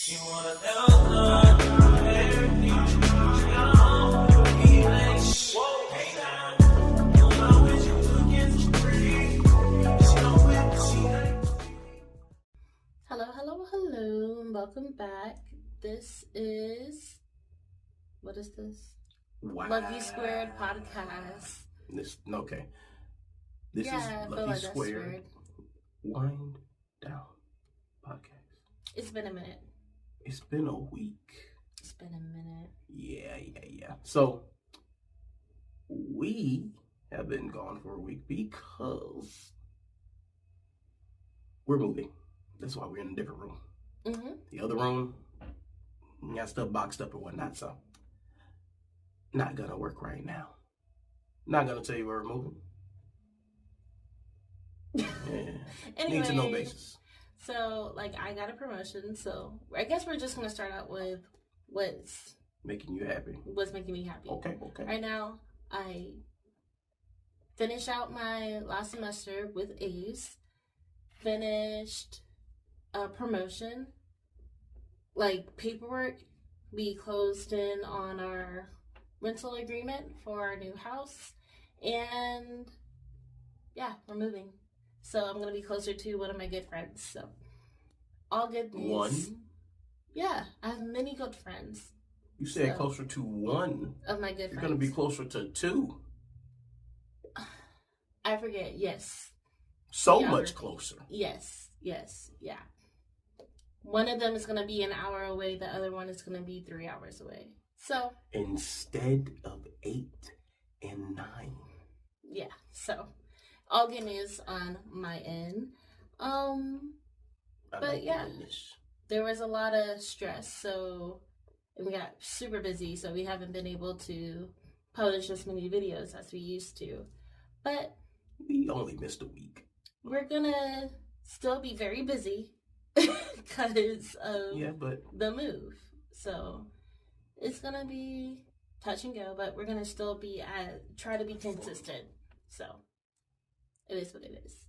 She wanna know everything you know. He makes hey now. You know when you looking for free. She know when she Hello, and welcome back. This is, what is this? Wow. Luckie Squared Podcast. This is Luckie like Squared Wind Down Podcast. It's been a minute. It's been a week. It's been a minute. Yeah. So, we have been gone for a week because we're moving. That's why we're in a different room. Mm-hmm. The other room, got stuff boxed up and whatnot, so not gonna work right now. Not gonna tell you where we're moving. Yeah. Anyway, Need to know basis. So, I got a promotion, so I guess we're just gonna start out with what's making you happy. What's making me happy. Okay. Right now, I finished out my last semester with A's. Finished a promotion. Paperwork. We closed in on our rental agreement for our new house. And yeah, we're moving. So I'm going to be closer to one of my good friends. So all good news. One? Yeah, I have many good friends. You said closer to one of my good friends. You're going to be closer to two. I forget, yes. Much closer. Yes, yeah. One of them is going to be an hour away. The other one is going to be 3 hours away. So instead of 8 and 9. Yeah, so all good news on my end. But yeah, there was a lot of stress. So we got super busy. So we haven't been able to publish as many videos as we used to. But we only missed a week. We're gonna still be very busy because of the move. So it's gonna be touch and go, but we're gonna still be try to be consistent. So it is what it is.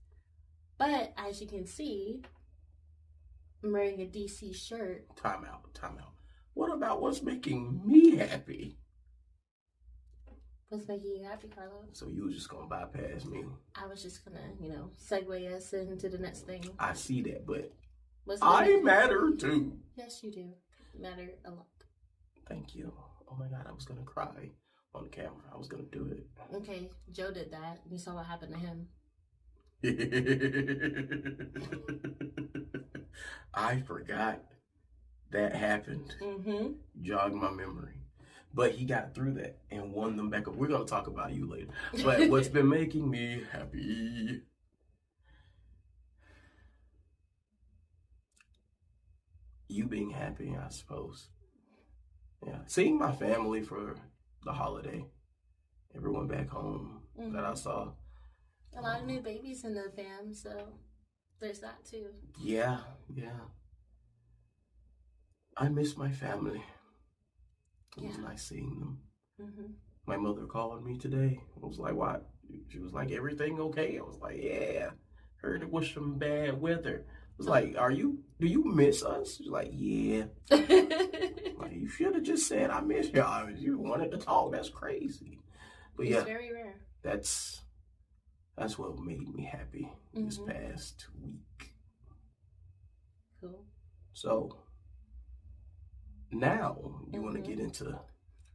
But as you can see, I'm wearing a DC shirt. Time out. What about what's making me happy? What's making you happy, Carlo? So you was just gonna bypass me? I was just gonna, segue us into the next thing. I see that, but I matter too. Yes, you do. You matter a lot. Thank you. Oh my God, I was gonna cry on camera. I was gonna do it. Okay, Joe did that. You saw what happened to him. I forgot that happened. Mm-hmm. Jogged my memory. But he got through that and won them back up. We're going to talk about you later. But what's been making me happy? You being happy, I suppose. Yeah. Seeing my family for the holiday. Everyone back home that I saw. A lot of new babies in the fam, so there's that too. Yeah. I miss my family. It was nice seeing them. Mm-hmm. My mother called me today. I was like, what? She was like, everything okay? I was like, yeah. Heard it was some bad weather. I was like, do you miss us? She's like, yeah. Like, you should have just said, I miss y'all. You wanted to talk. That's crazy. But it's very rare. That's what made me happy this past week. Cool. So, now, you want to get into...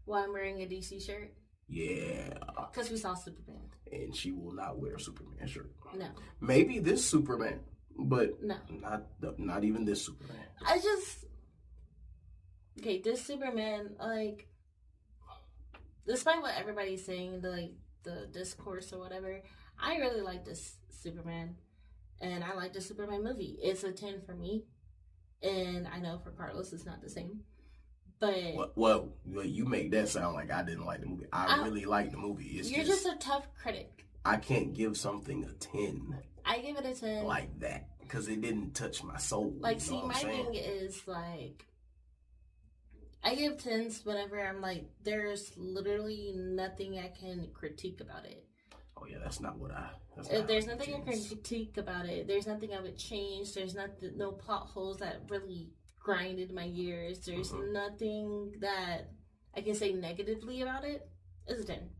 Why I'm wearing a DC shirt? Yeah. Because we saw Superman. And she will not wear a Superman shirt. No. Maybe this Superman, but no, not even this Superman. This Superman, despite what everybody's saying, the discourse or whatever, I really like this Superman. And I like the Superman movie. It's a 10 for me. And I know for Carlos it's not the same. But well, you make that sound like I didn't like the movie. I really like the movie. You're just a tough critic. I can't give something a 10. I give it a 10. Like that. Because it didn't touch my soul. My thing is, I give 10s whenever I'm there's literally nothing I can critique about it. Oh, yeah, that's not what there's nothing I can critique about it. There's nothing I would change. There's no plot holes that really grinded my gears. There's nothing that I can say negatively about it. It's a 10.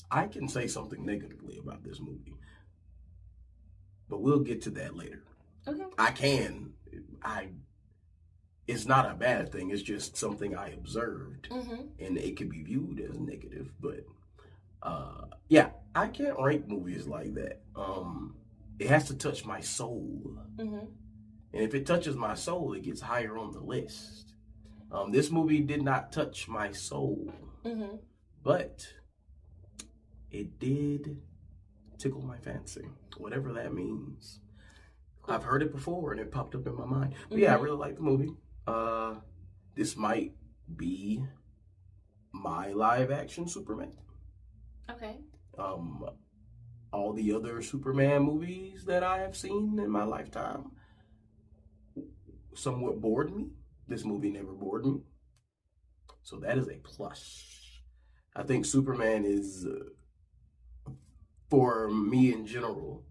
I can say something negatively about this movie, but we'll get to that later. Okay. It's not a bad thing. It's just something I observed, and it could be viewed as negative. But yeah, I can't rank movies like that. It has to touch my soul, and if it touches my soul, it gets higher on the list. This movie did not touch my soul, but it did tickle my fancy, whatever that means. I've heard it before and it popped up in my mind. But yeah, I really like the movie. This might be my live action Superman. Okay. All the other Superman movies that I have seen in my lifetime somewhat bored me. This movie never bored me. So that is a plus. I think Superman is, for me in general,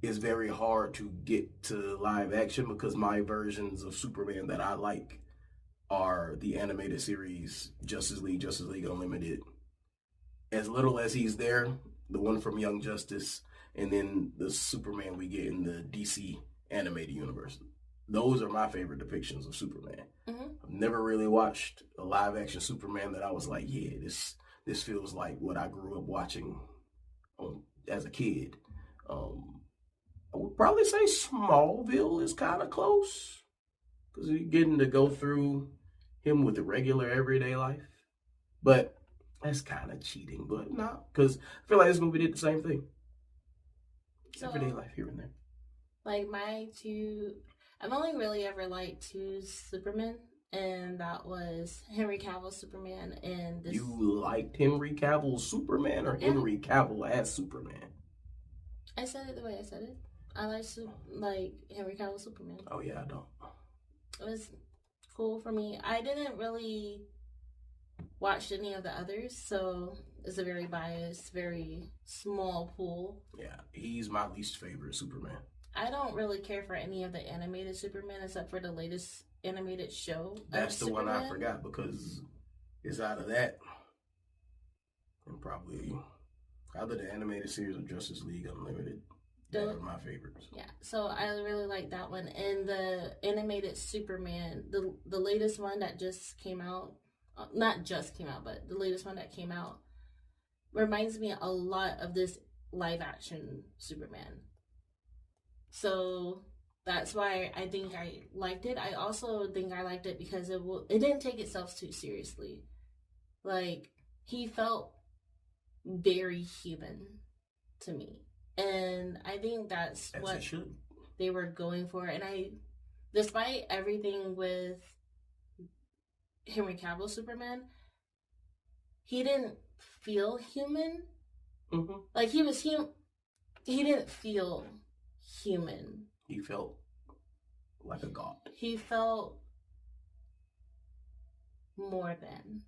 is very hard to get to live action because my versions of Superman that I like are the animated series Justice League Unlimited. As little as he's there, the one from Young Justice, and then the Superman we get in the DC animated universe. Those are my favorite depictions of Superman. I've never really watched a live action Superman that I was like, yeah, this feels like what I grew up watching as a kid. I would probably say Smallville is kind of close because you're getting to go through him with the regular everyday life. But that's kind of cheating, but no, because I feel like this movie did the same thing. So, everyday life here and there. Like I've only really ever liked two Supermen, and that was Henry Cavill Superman and this. You liked Henry Cavill Superman or Henry Cavill as Superman? I said it the way I said it. I like Henry Cavill Superman. Oh yeah, I don't. It was cool for me. I didn't really watch any of the others, so it's a very biased, very small pool. Yeah, he's my least favorite Superman. I don't really care for any of the animated Superman except for the latest animated show. That's the Superman. One I forgot because it's out of that. And probably either the animated series or Justice League Unlimited. Those are my favorites. Yeah, so I really like that one. And the animated Superman, the latest one that just came out, not just came out, but the latest one that came out, reminds me a lot of this live action Superman. So that's why I think I liked it. I also think I liked it because it didn't take itself too seriously. Like, he felt very human to me. And I think that's what they were going for. And despite everything with Henry Cavill Superman, he didn't feel human. Like, he didn't feel human. He felt like a god. He felt more than.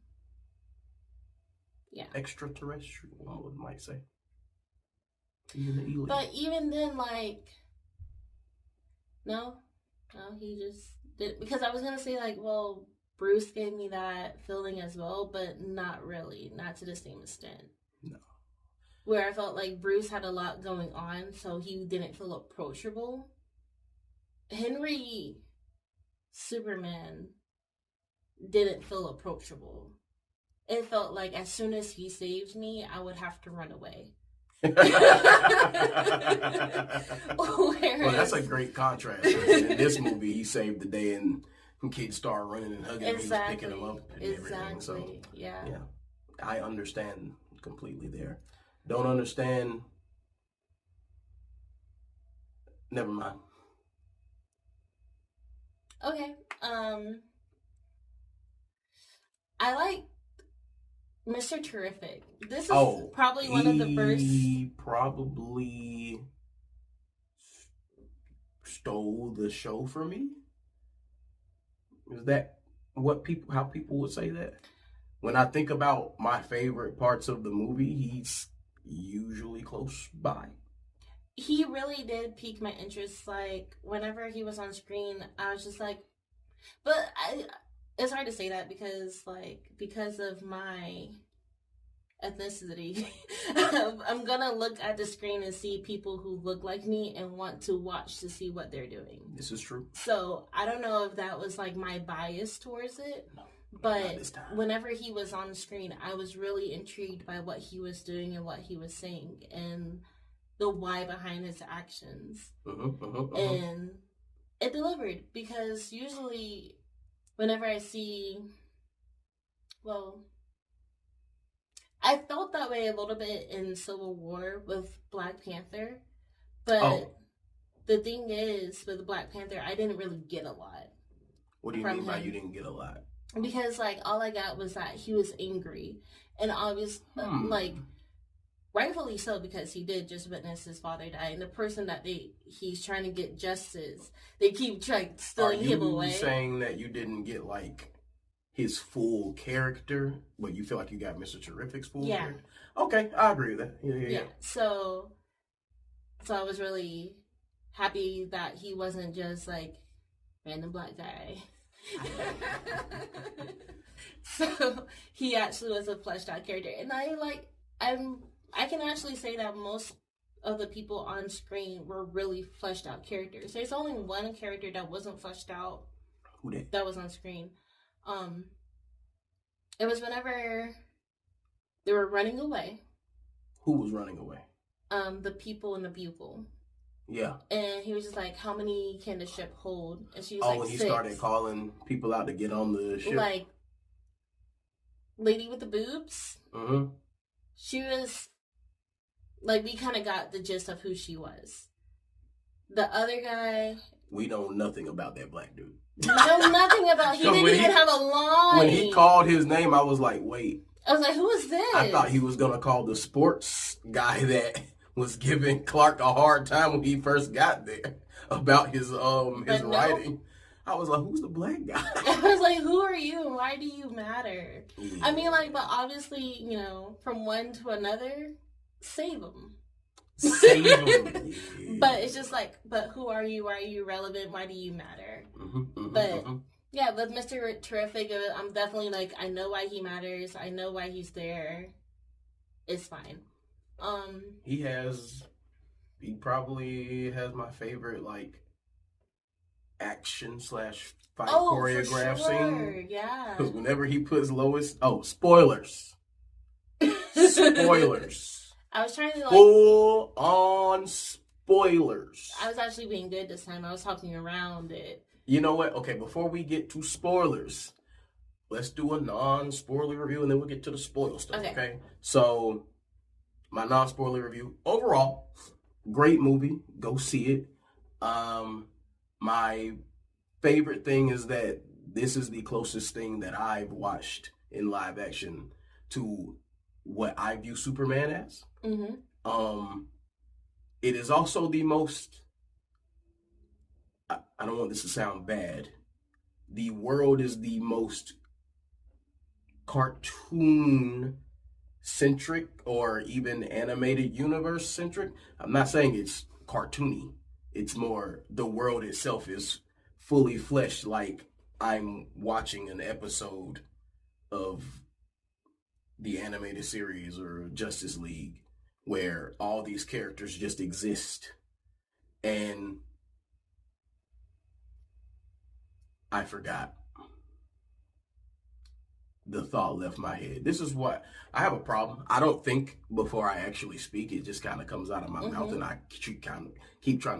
Yeah. Extraterrestrial, one might say. But even then, like, no, he just did, because I was gonna say, like, well, Bruce gave me that feeling as well, but not really, not to the same extent. No. Where I felt like Bruce had a lot going on, so he didn't feel approachable. Henry Superman didn't feel approachable. It felt like as soon as he saves me, I would have to run away. Well, that's a great contrast. In this movie, he saved the day, and kids start running and hugging him, he was picking him up and everything. So, yeah, I understand completely there. Don't understand. Never mind. Okay. I like Mr. Terrific. This is probably one of the first. He probably stole the show for me. Is that how people would say that? When I think about my favorite parts of the movie, he's usually close by. He really did pique my interest. Like, whenever he was on screen, I was just like, But it's hard to say that because of my ethnicity. I'm gonna look at the screen and see people who look like me and want to watch to see what they're doing. This is true. So I don't know if that was like my bias towards it. No, but whenever he was on the screen, I was really intrigued by what he was doing and what he was saying and the why behind his actions. And it delivered, because usually whenever I see, I felt that way a little bit in Civil War with Black Panther, but the thing is, with Black Panther, I didn't really get a lot. What do you mean by you didn't get a lot? Because, like, all I got was that he was angry, and obviously, like, rightfully so, because he did just witness his father die, and the person that he's trying to get justice, they keep stealing him away. Are you saying that you didn't get, like, his full character, but you feel like you got Mr. Terrific's full character? Okay, I agree with that. Yeah. So I was really happy that he wasn't just like random black guy. So he actually was a fleshed out character, and I can actually say that most of the people on screen were really fleshed out characters. There's only one character that wasn't fleshed out. Who that? That was on screen. It was whenever they were running away. Who was running away? The people in the bugle. Yeah. And he was just like, how many can the ship hold? And she was like, when he 6. started calling people out to get on the ship? Like, lady with the boobs. Mm-hmm. She was, like, we kind of got the gist of who she was. The other guy... We know nothing about that black dude. We know nothing about... He didn't even have a line. When he called his name, I was like, wait. I was like, who is this? I thought he was going to call the sports guy that was giving Clark a hard time when he first got there about his writing. No. I was like, who's the black guy? I was like, who are you? Why do you matter? Yeah. I mean, like, but obviously, you know, from one to another, save them. Save them. Yeah. But it's just like, but who are you? Why are you relevant? Why do you matter? But yeah, with Mr. Terrific, I'm definitely like, I know why he matters. I know why he's there. It's fine. He probably has my favorite, like, action / fight choreograph scene. Yeah. Because whenever he puts Lois, spoilers. Spoilers. I was trying to, like, full on spoilers. I was actually being good this time. I was talking around it. You know what? Okay, before we get to spoilers, let's do a non-spoiler review, and then we'll get to the spoil stuff, okay? So, my non-spoiler review. Overall, great movie. Go see it. My favorite thing is that this is the closest thing that I've watched in live action to what I view Superman as. Mm-hmm. It is also the most... I don't want this to sound bad. The world is the most cartoon-centric or even animated universe-centric. I'm not saying it's cartoony. It's more the world itself is fully fleshed, like I'm watching an episode of the animated series or Justice League where all these characters just exist. And I forgot. The thought left my head. This is what I have a problem. I don't think before I actually speak. It just kind of comes out of my mouth, and I keep trying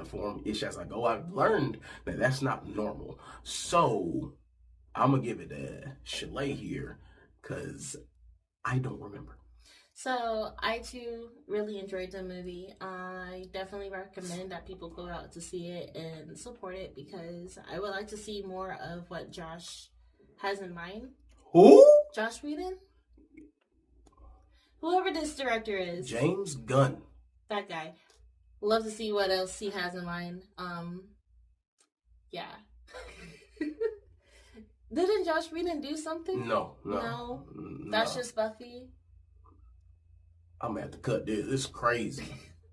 to form ish as I go. I've learned that that's not normal. So I'm gonna give it a chalet here because I don't remember. So I too really enjoyed the movie. I definitely recommend that people go out to see it and support it because I would like to see more of what Josh has in mind. Who? Josh Whedon? Whoever this director is. James Gunn. That guy. Love to see what else he has in mind. Yeah. Didn't Josh Whedon do something? No. That's just Buffy? I'm gonna have to cut this. This is crazy.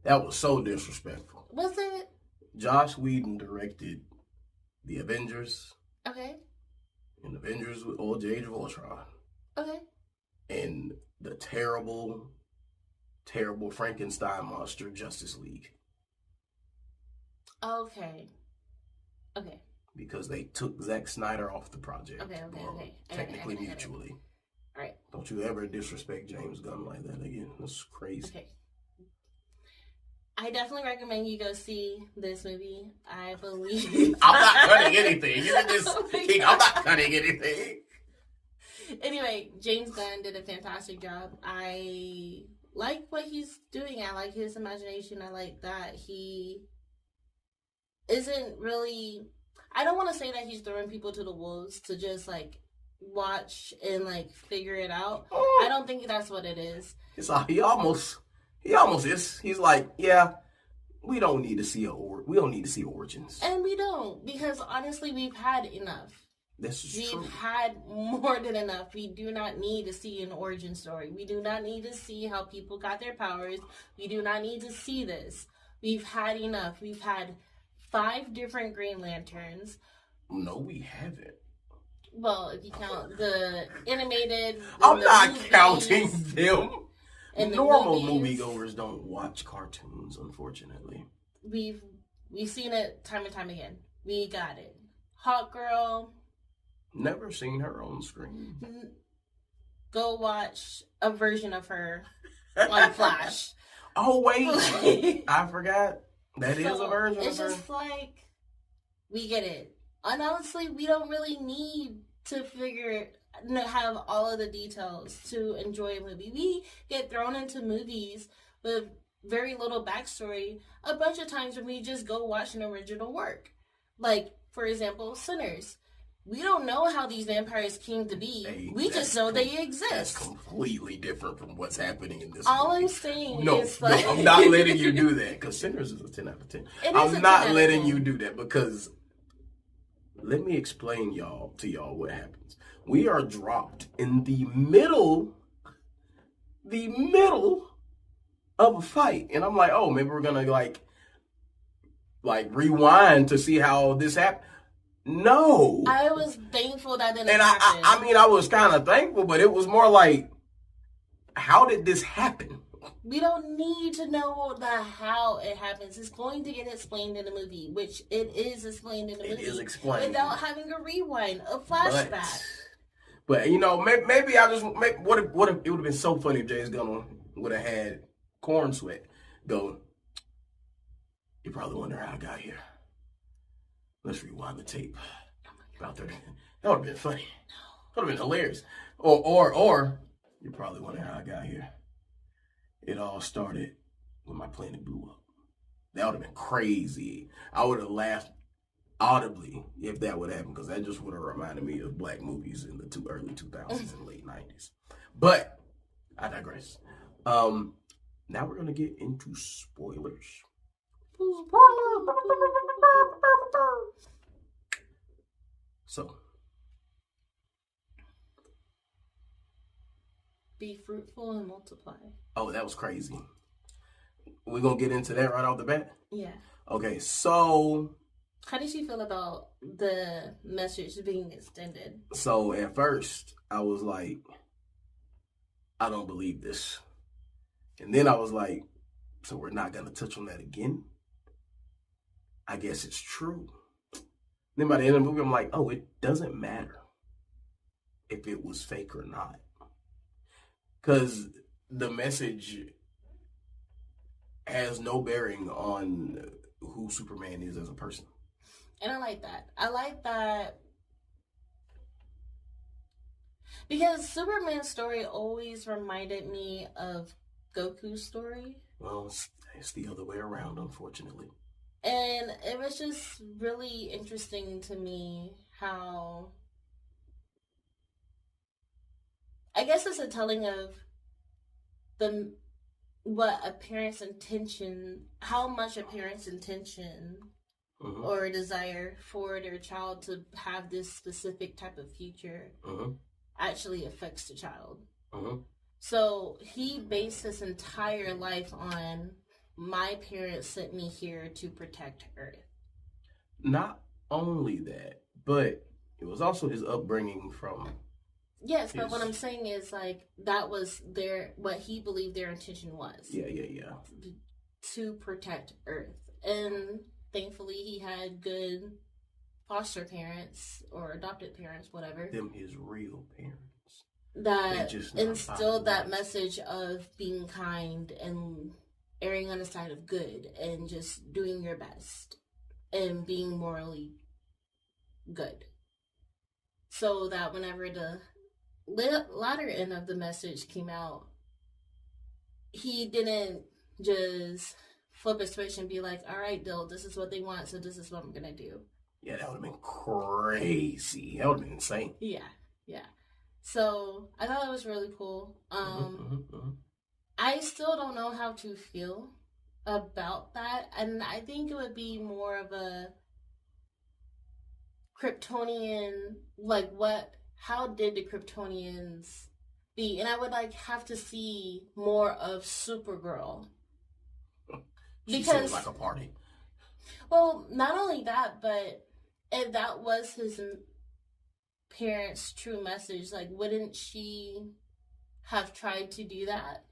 That was so disrespectful. Was it? Josh Whedon directed The Avengers. Okay. in Avengers or Age of Ultron. Okay. And the terrible, terrible Frankenstein monster Justice League. Okay. Because they took Zack Snyder off the project. Okay. Technically, mutually. All right. Don't you ever disrespect James Gunn like that again. That's crazy. Okay. I definitely recommend you go see this movie. I believe. I'm not cutting anything. You can just I'm not cutting anything. Anyway, James Gunn did a fantastic job. I like what he's doing. I like his imagination. I like that he isn't really... I don't want to say that he's throwing people to the wolves to just, like, watch and, like, figure it out. I don't think that's what it is. He almost is. He's like, yeah, we don't need to see origins. And we don't, because honestly, we've had enough. This is true. We've had more than enough. We do not need to see an origin story. We do not need to see how people got their powers. We do not need to see this. We've had enough. We've had 5 different Green Lanterns. No, we haven't. Well, if you count the animated... I'm not counting them. And normal moviegoers don't watch cartoons, unfortunately. We've seen it time and time again. We got it. Hawk Girl. Never seen her on screen. Go watch a version of her on Flash. Oh, wait. I forgot. That is a version of her. It's just like, we get it. And honestly, we don't really need to have all of the details to enjoy a movie. We get thrown into movies with very little backstory a bunch of times when we just go watch an original work. Like, for example, Sinners. We don't know how these vampires came to be. We just know they exist. That's completely different from what's happening in this All movie. I'm saying is like... No, I'm not letting you do that, because Sinners is a 10 out of 10. I'm not letting you do that, because let me explain to y'all what happens. We are dropped in the middle of a fight. And I'm like, oh, maybe we're going to like rewind to see how this happened. No. I was thankful that didn't happen. I mean, I was kind of thankful, but it was more like, how did this happen? We don't need to know how it happens. It's going to get explained in the movie, which it is explained in the movie. It is explained. Without having a rewind, a flashback. But you know, maybe I just... it would have been so funny if James Gunn would have had Corn Sweat go, you probably wonder how I got here. Let's rewind the tape. About 30. That would have been funny. That would have been hilarious. Or you probably wonder how I got here. It all started when my planet blew up. That would have been crazy. I would have laughed audibly if that would happen, because that just would have reminded me of black movies in the early 2000s and late 90s. But I digress. Now we're going to get into spoilers. So, be fruitful and multiply. Oh, that was crazy. We're going to get into that right off the bat? Yeah. Okay, so... How did you feel about the message being extended? So, at first, I was like, I don't believe this. And then I was like, so we're not going to touch on that again? I guess it's true. Then by the end of the movie, I'm like, oh, it doesn't matter if it was fake or not. Because the message has no bearing on who Superman is as a person. And I like that. I like that because Superman's story always reminded me of Goku's story. Well, it's the other way around, unfortunately. And it was just really interesting to me how, I guess it's a telling of what a parent's intention, how much a parent's intention or a desire for their child to have this specific type of future actually affects the child. So he based his entire life on, my parents sent me here to protect Earth. Not only that, but it was also his upbringing from. Yes, but what I'm saying is like that was what he believed their intention was. Yeah. To protect Earth, and thankfully he had good foster parents or adopted parents, whatever. Them his real parents. That instilled that message of being kind and erring on the side of good and just doing your best and being morally good. So that whenever the latter end of the message came out, he didn't just flip a switch and be like, all right, Dill, this is what they want, so this is what I'm going to do. Yeah, that would have been crazy. That would have been insane. Yeah. So I thought it was really cool. I still don't know how to feel about that, and I think it would be more of a Kryptonian, like how did the Kryptonians be? And I would have to see more of Supergirl. She seems like a party. Well, not only that, but if that was his parents' true message, like, wouldn't she have tried to do that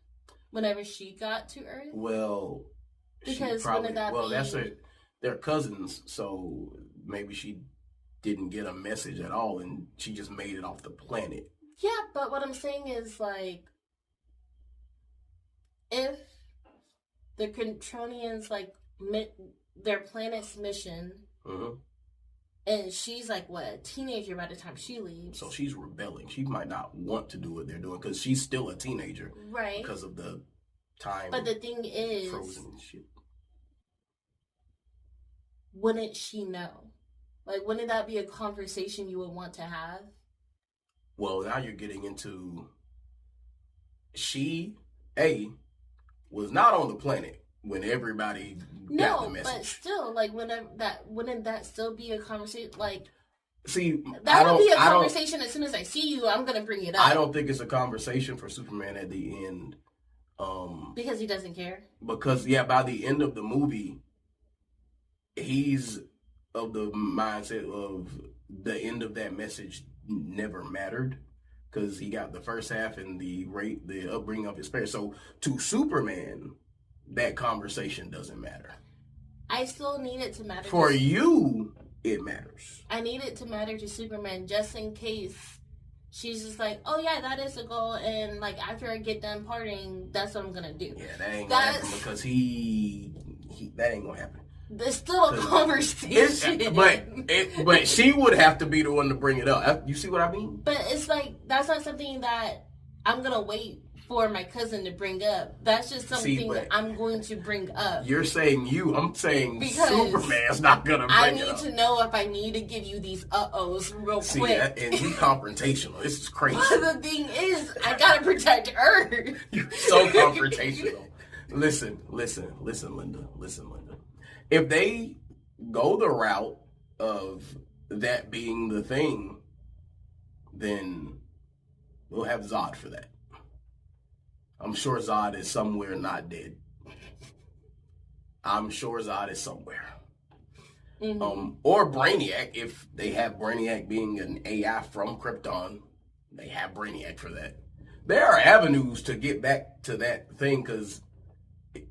whenever she got to Earth? Well, because they're cousins, so maybe she didn't get a message at all, and she just made it off the planet. Yeah, but what I'm saying is, like, if the Kryptonians, like, their planet's mission, and she's like, a teenager by the time she leaves. So she's rebelling. She might not want to do what they're doing because she's still a teenager. Right. Because of the time. But the thing is, frozen shit. Wouldn't she know? Like, wouldn't that be a conversation you would want to have? Well, now you're getting into she, was not on the planet when everybody got the message. No, but still, like, wouldn't that still be a conversation? Like, see, that would be a conversation as soon as I see you, I'm going to bring it up. I don't think it's a conversation for Superman at the end. Because he doesn't care? Because, by the end of the movie, he's of the mindset of the end of that message never mattered. Because he got the first half and the upbringing of his parents. So, to Superman, that conversation doesn't matter. I still need it to matter. For you, it matters. I need it to matter to Superman just in case she's just like, oh yeah, that is a goal, and like after I get done partying, that's what I'm gonna do. Yeah, that ain't gonna happen because that ain't gonna happen. There's still a conversation. But she would have to be the one to bring it up. You see what I mean? But it's like, that's not something that I'm gonna wait for my cousin to bring up. That's just something that I'm going to bring up. You're saying I'm saying because Superman's not gonna bring it up. I need to know if I need to give you these uh-ohs real quick. And you confrontational. This is crazy. But the thing is, I gotta protect Earth. You're so confrontational. Listen, Linda. If they go the route of that being the thing, then we'll have Zod for that. I'm sure Zod is somewhere not dead. I'm sure Zod is somewhere. Or Brainiac, if they have Brainiac being an AI from Krypton, they have Brainiac for that. There are avenues to get back to that thing, because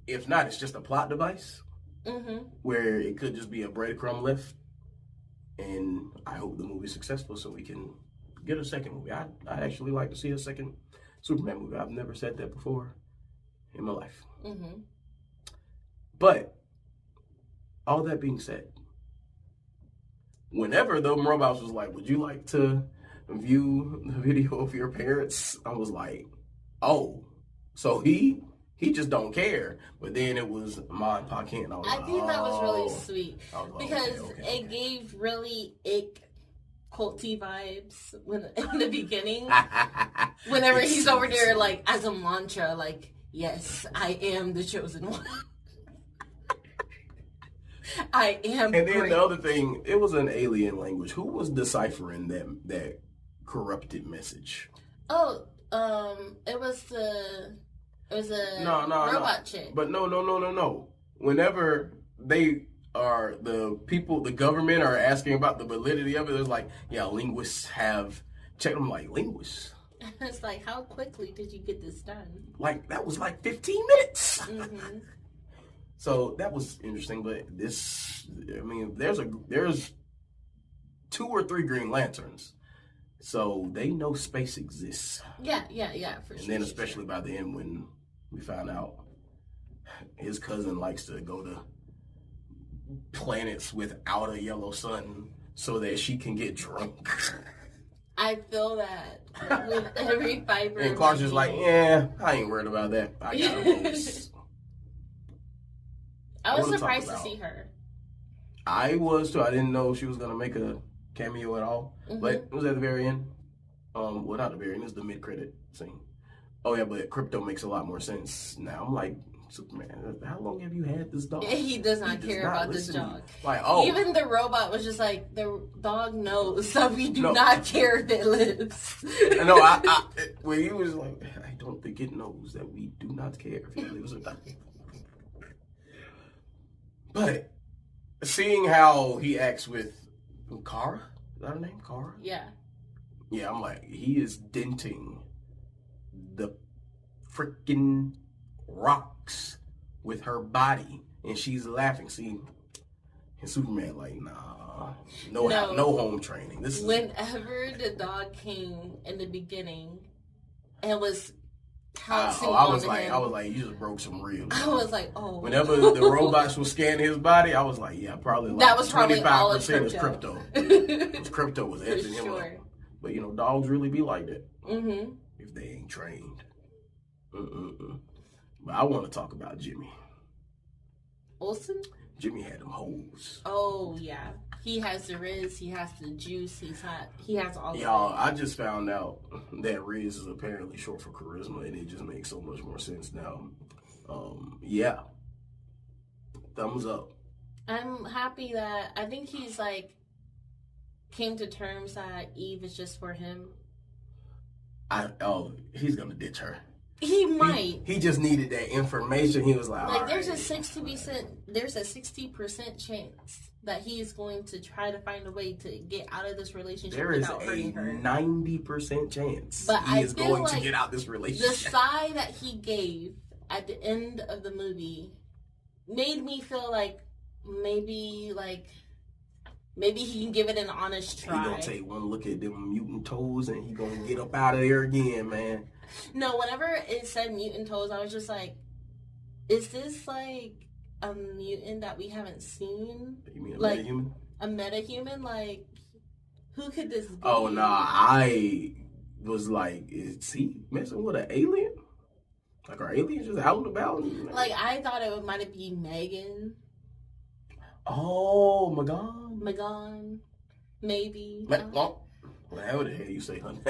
if not, it's just a plot device where it could just be a breadcrumb left. And I hope the movie's successful so we can get a second movie. I'd actually like to see a second Superman movie. I've never said that before in my life. But all that being said, whenever the robots was like, would you like to view the video of your parents? I was like, oh, so he just don't care. But then it was Ma and Pa Kent. I think that was really sweet because it gave really culty vibes in the beginning. Whenever he's over there, like, as a mantra, like, yes, I am the chosen one. I am. And then the other thing, it was an alien language. Who was deciphering that corrupted message? Oh, it was a robot chick. But no. Whenever are the people, the government are asking about the validity of it. It's like, yeah, linguists have checked them. Like, linguists? It's like, how quickly did you get this done? Like, that was like 15 minutes. Mm-hmm. So that was interesting. But this, I mean, there's 2 or 3 Green Lanterns. So they know space exists. Yeah, for sure. And then especially by the end when we found out his cousin likes to go to planets without a yellow sun so that she can get drunk. I feel that with every fiber. And Clark's just like, yeah, I ain't worried about that. I got a I was surprised to see her. I was too. I didn't know she was gonna make a cameo at all. Mm-hmm. But it was at the very end. Well, not the very end. It's the mid-credit scene. Oh yeah, but Crypto makes a lot more sense now. I'm like, Superman, how long have you had this dog? He does not care about this dog. Like, oh, even the robot was just like, the dog knows that we do not care if it lives. No, I when he was like, I don't think it knows that we do not care if it lives or not. But seeing how he acts with Kara, is that her name? Kara? Yeah. Yeah, I'm like, he is denting the freaking rocks with her body, and she's laughing. See, and Superman like, nah, no home training. This is whenever the dog came in the beginning and was pouncing I was on like, him. You just broke some ribs. I was like, oh. Whenever the robots were scanning his body, I was like, yeah, probably like that was probably 25% is crypto. Crypto was editing him up. But you know, dogs really be like that if they ain't trained. But I want to talk about Jimmy Olsen. Jimmy had them hoes. Oh yeah, he has the Riz, he has the juice, he has all. Y'all, I just found out that Riz is apparently short for charisma, and it just makes so much more sense now. Yeah, thumbs up. I'm happy that I think he's like came to terms that Eve is just for him. He's gonna ditch her. He might. He just needed that information. He was like there's a 60% chance that he is going to try to find a way to get out of this relationship without hurting her. There is a 90% chance but he is going to get out this relationship. The sigh that he gave at the end of the movie made me feel like maybe he can give it an honest try. He gonna take one look at them mutant toes and he gonna get up out of there again, man. No, whenever it said mutant toes, I was just like, is this like a mutant that we haven't seen? You mean a like, metahuman? A metahuman? Like, who could this be? Oh, no, I was like, is he messing with an alien? Like, are aliens just out and about? Like, I thought it might be Megan. Oh, Magon. Maybe. Whatever the hell you say, honey.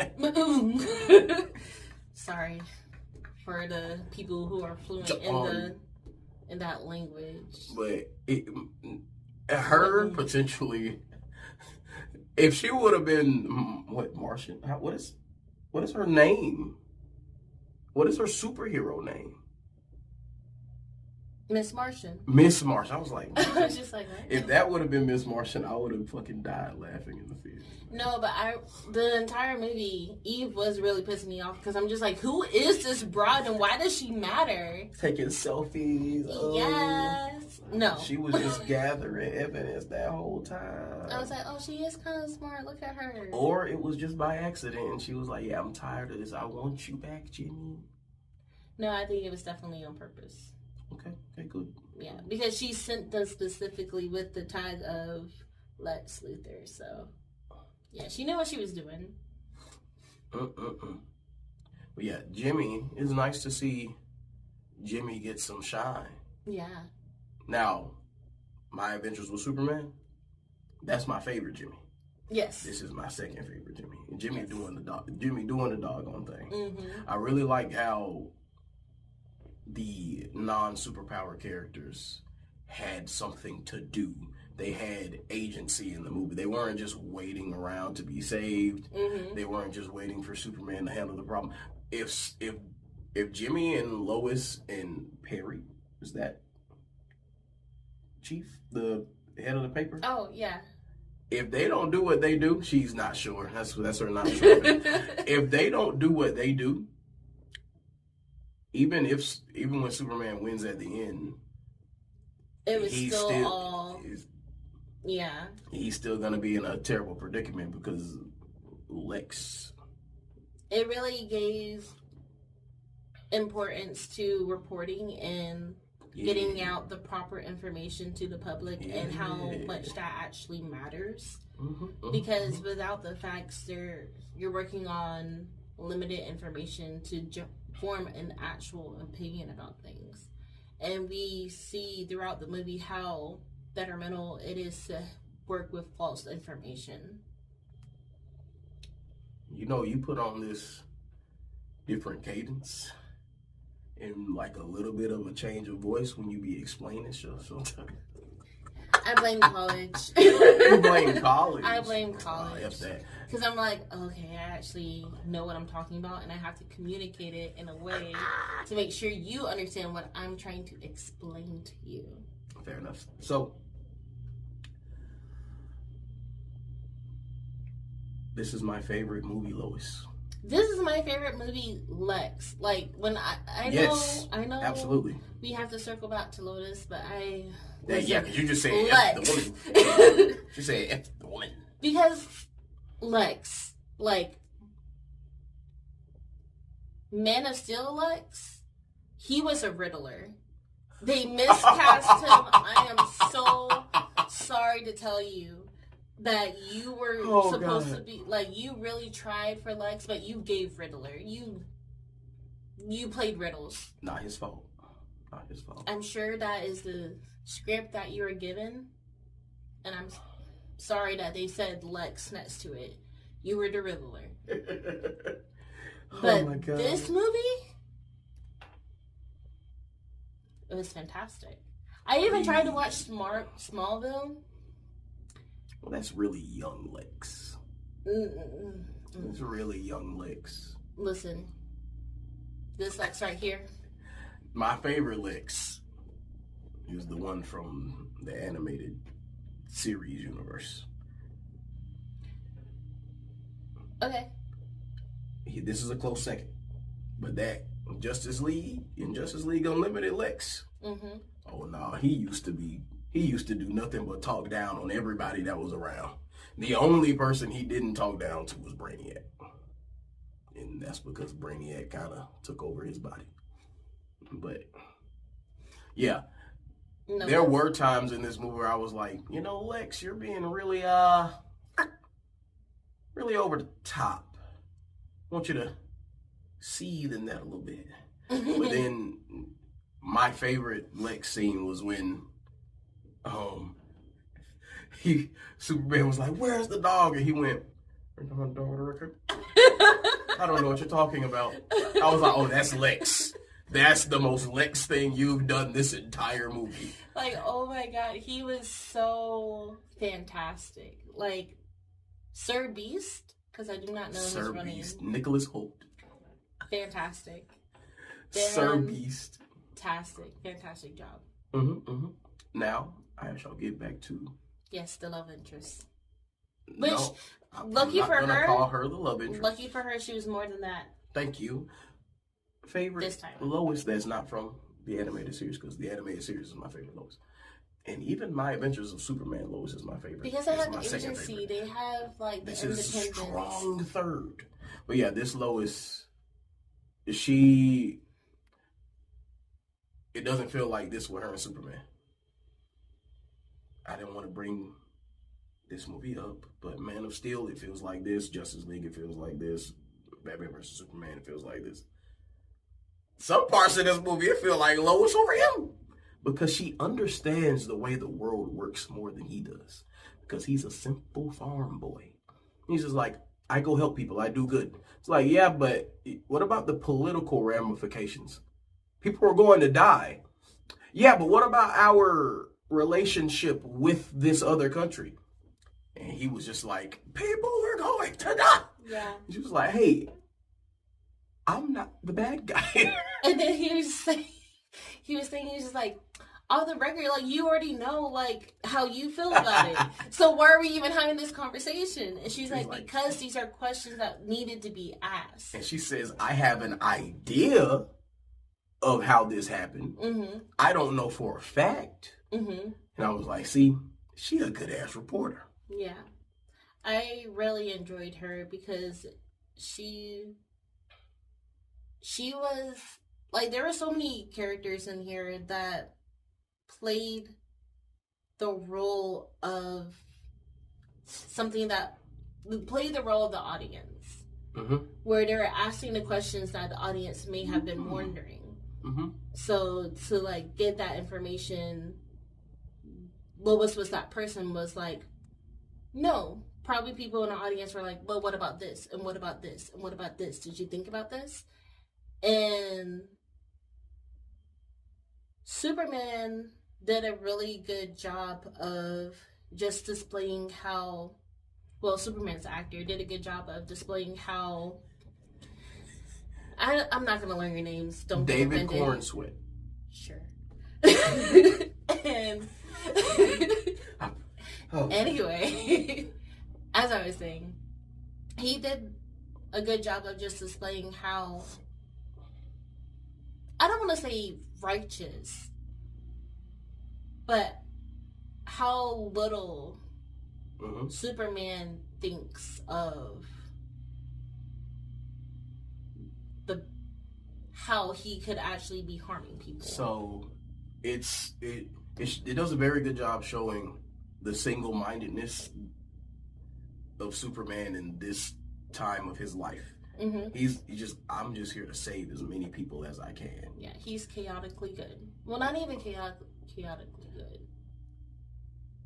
Sorry for the people who are fluent in that language. But her potentially, if she would have been Martian? What is her name? What is her superhero name? Miss Martian. Miss Martian. I was like, I was just like, what? If that would have been Miss Martian, I would have fucking died laughing in the theater. No, but the entire movie, Eve was really pissing me off because I'm just like, who is this broad and why does she matter? Taking selfies. Yes. No. She was just gathering evidence that whole time. I was like, oh, she is kind of smart. Look at her. Or it was just by accident and she was like, yeah, I'm tired of this. I want you back, Jimmy. No, I think it was definitely on purpose. Okay, good. Yeah, because she sent them specifically with the tag of Lex Luthor, so yeah, she knew what she was doing. But yeah, Jimmy, it's nice to see Jimmy get some shine. Yeah. Now, My Adventures with Superman, that's my favorite Jimmy. Yes. This is my second favorite Jimmy. And Jimmy doing the doggone thing. Mm-hmm. I really like how the non-superpower characters had something to do. They had agency in the movie. They weren't just waiting around to be saved. Mm-hmm. They weren't just waiting for Superman to handle the problem. If Jimmy and Lois and Perry, is that chief, the head of the paper. Oh, yeah. If they don't do what they do, she's not sure. That's her not sure. If they don't do what they do, even when Superman wins at the end, it was still all. Yeah. He's still gonna be in a terrible predicament because Lex. It really gave importance to reporting and getting out the proper information to the public and how much that actually matters. Because without the facts, you're working on limited information to form an actual opinion about things. And we see throughout the movie how detrimental it is to work with false information. You know, you put on this different cadence and like a little bit of a change of voice when you be explaining stuff sometimes. I blame college. You blame college? I blame college. That's that. Because I'm like, okay, I actually know what I'm talking about, and I have to communicate it in a way to make sure you understand what I'm trying to explain to you. Fair enough. So, this is my favorite movie, Lois. This is my favorite movie, Lex. Like, when I know, absolutely. We have to circle back to Lotus, but yeah, because you just said Lex. F the woman. You said F the woman. Because Lex, like, Man of Steel Lex, he was a Riddler. They miscast him. I am so sorry to tell you that you were supposed to be, like, you really tried for Lex, but you gave Riddler. You played riddles. Not his fault. Not his fault. I'm sure that is the script that you were given, and I'm sorry that they said Lex next to it. You were the Riddler. But my God. This movie, it was fantastic. I even tried to watch Smallville. Well, that's really young Lex. It's really young Lex. Listen, this Lex right here. My favorite Lex is the one from the animated series universe. Okay. This is a close second. But that Justice League Unlimited Lex. Mm-hmm. Oh no, he used to do nothing but talk down on everybody that was around. The only person he didn't talk down to was Brainiac. And that's because Brainiac kind of took over his body. But yeah, there were times in this movie where I was like, you know, Lex, you're being really over the top. I want you to seethe in that a little bit. But then my favorite Lex scene was when Superman was like, "Where's the dog?" And he went, "My dog record." I don't know what you're talking about. I was like, "Oh, that's Lex. That's the most Lex thing you've done this entire movie." Like, oh my God, he was so fantastic. Like, Sir Beast, because I do not know his running name. Nicholas Holt. Fantastic. Sir Beast. Fantastic job. Now, I shall get back to... Yes, the love interest. Which, no, lucky for her... I'm going to call her the love interest. Lucky for her, she was more than that. Thank you. Favorite this time. Lois that's not from the animated series, because the animated series is my favorite Lois. And even My Adventures of Superman Lois is my favorite. Because they have the agency, they have like the independence. This is a strong third. But yeah, this Lois, it doesn't feel like this with her and Superman. I didn't want to bring this movie up, but Man of Steel, it feels like this. Justice League, it feels like this. Batman vs. Superman, it feels like this. Some parts of this movie, it feels like Lois over him. Because she understands the way the world works more than he does. Because he's a simple farm boy. He's just like, I go help people, I do good. It's like, yeah, but what about the political ramifications? People are going to die. Yeah, but what about our relationship with this other country? And he was just like, people are going to die. Yeah. She was like, hey, I'm not the bad guy. And then he was just like, he was just like, off the record, like, you already know, like, how you feel about it. So why are we even having this conversation? And she's like, because these are questions that needed to be asked. And she says, I have an idea of how this happened. Mm-hmm. I don't know for a fact. Mm-hmm. And I was like, see, she a good-ass reporter. Yeah. I really enjoyed her because she was, like, there were so many characters in here that played the role of something that played the role of the audience. Mm-hmm. Where they were asking the questions that the audience may have been wondering. Mm-hmm. So to, like, get that information, Lois was that person was like, no. Probably people in the audience were like, well, what about this? And what about this? And what about this? Did you think about this? And Superman did a really good job of just displaying how, well, Superman's actor did a good job of displaying how, I'm not going to learn your names. Don't David Cornsweet. Sure. And anyway, as I was saying, he did a good job of just displaying how, I don't want to say righteous, but how little Superman thinks of how he could actually be harming people. So it does a very good job showing the single-mindedness of Superman in this time of his life. Mm-hmm. I'm just here to save as many people as I can. Yeah, he's chaotically good. Well, not even chaotically good.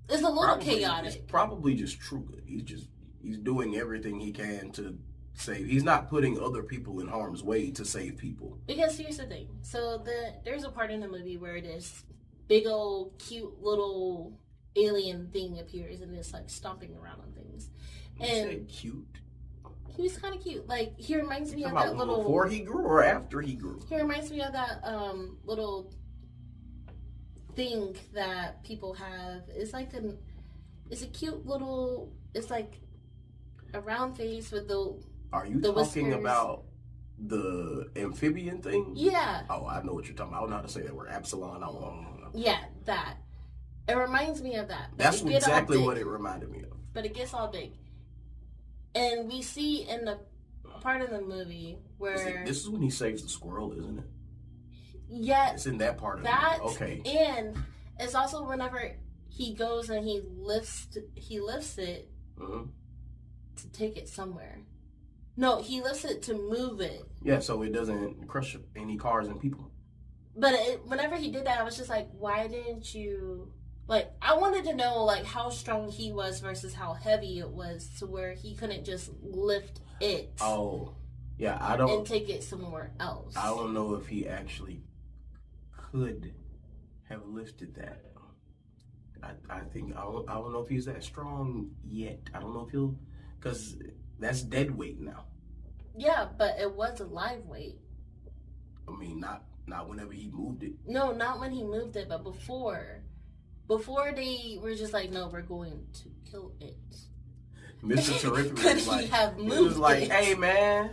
It's a little chaotic. It's probably just true good. He's doing everything he can to save. He's not putting other people in harm's way to save people. Because here's the thing. So there's a part in the movie where this big old cute little alien thing appears and it's like stomping around on things. You said cute? He was kind of cute. Like, he reminds me of that little... Before he grew or after he grew? He reminds me of that little thing that people have. It's like it's a cute little... It's like a round face with the... Are you talking whiskers. About the amphibian thing? Yeah. Oh, I know what you're talking about. I don't know how to say that word. Epsilon. I don't know. Yeah, that. It reminds me of that. That's exactly what it reminded me of. But it gets all big. And we see in the part of the movie where... This is when he saves the squirrel, isn't it? Yeah. It's in that part of that, the movie. Okay. And it's also whenever he goes and he lifts it to take it somewhere. No, he lifts it to move it. Yeah, so it doesn't crush any cars and people. But whenever he did that, I was just like, why didn't you... Like, I wanted to know, like, how strong he was versus how heavy it was to where he couldn't just lift it. Oh, yeah, I don't... And take it somewhere else. I don't know if he actually could have lifted that. I think... I don't know if he's that strong yet. I don't know if he'll... Because that's dead weight now. Yeah, but it was a live weight. I mean, not whenever he moved it. No, not when he moved it, but before... Before they were just like, no, we're going to kill it. Mr. Terrific was like, he was like, hey man,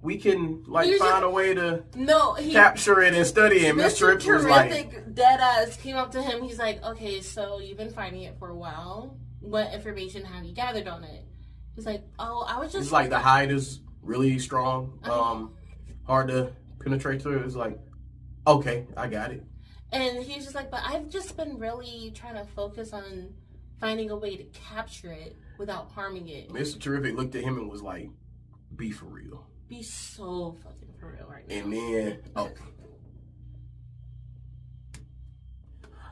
we can like find a way to capture it and study it. Mr. Terrific was like, deadass came up to him. He's like, okay, so you've been fighting it for a while. What information have you gathered on it? He's like, oh, I was just. It's like the hide is really strong, hard to penetrate through. It's like, okay, I got it. And he's just like, but I've just been really trying to focus on finding a way to capture it without harming it. Mr. Terrific looked at him and was like, be for real. Be so fucking for real right now. And then,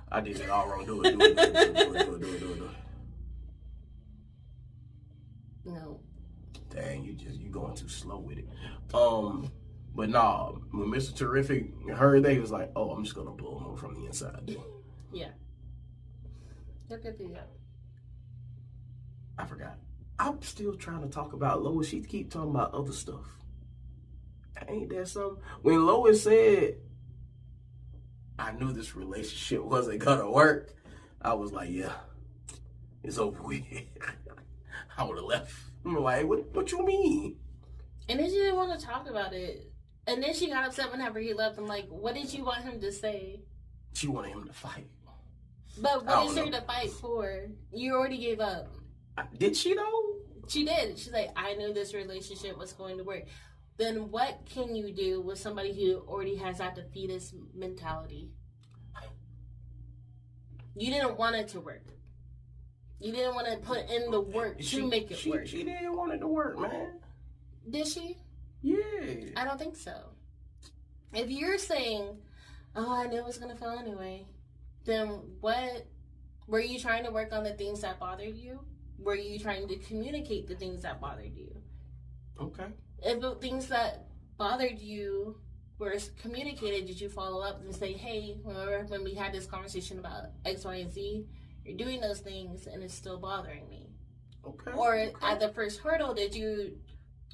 I did it all wrong. Do it. No. Dang, you going too slow with it. But nah, when Mr. Terrific heard that, he was like, oh, I'm just going to blow him over from the inside. Yeah. Yep. I forgot. I'm still trying to talk about Lois. She keep talking about other stuff. Ain't that something? When Lois said I knew this relationship wasn't gonna work, I was like, yeah, it's over with. I would have left. I'm like, what you mean? And then she didn't want to talk about it. And then she got upset whenever he left. I'm like, what did you want him to say? She wanted him to fight. But what is there to fight for? You already gave up. Did she though? She did. She's like, I knew this relationship was going to work. Then what can you do with somebody who already has that defeatist mentality? You didn't want it to work. You didn't want to put in the work to make it work. She didn't want it to work, man. Did she? Yeah. I don't think so. If you're saying, oh, I knew it was going to fail anyway, then what? Were you trying to work on the things that bothered you? Were you trying to communicate the things that bothered you? Okay. If the things that bothered you were communicated, did you follow up and say, hey, remember when we had this conversation about X, Y, and Z? You're doing those things and it's still bothering me. Okay. Or at the first hurdle, did you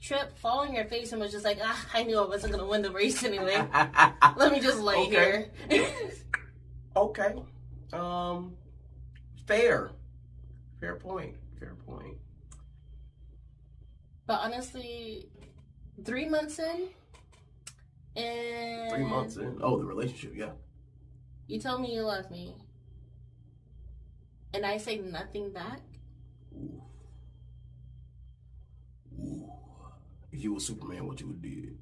trip, fall on your face, and was just like, I knew I wasn't going to win the race anyway. Let me just lay here. Okay. Fair. Fair point. Fair point. But honestly, 3 months in, and 3 months in. Oh, the relationship, yeah. You tell me you love me, and I say nothing back. Ooh. Ooh. If you were Superman, what you would do?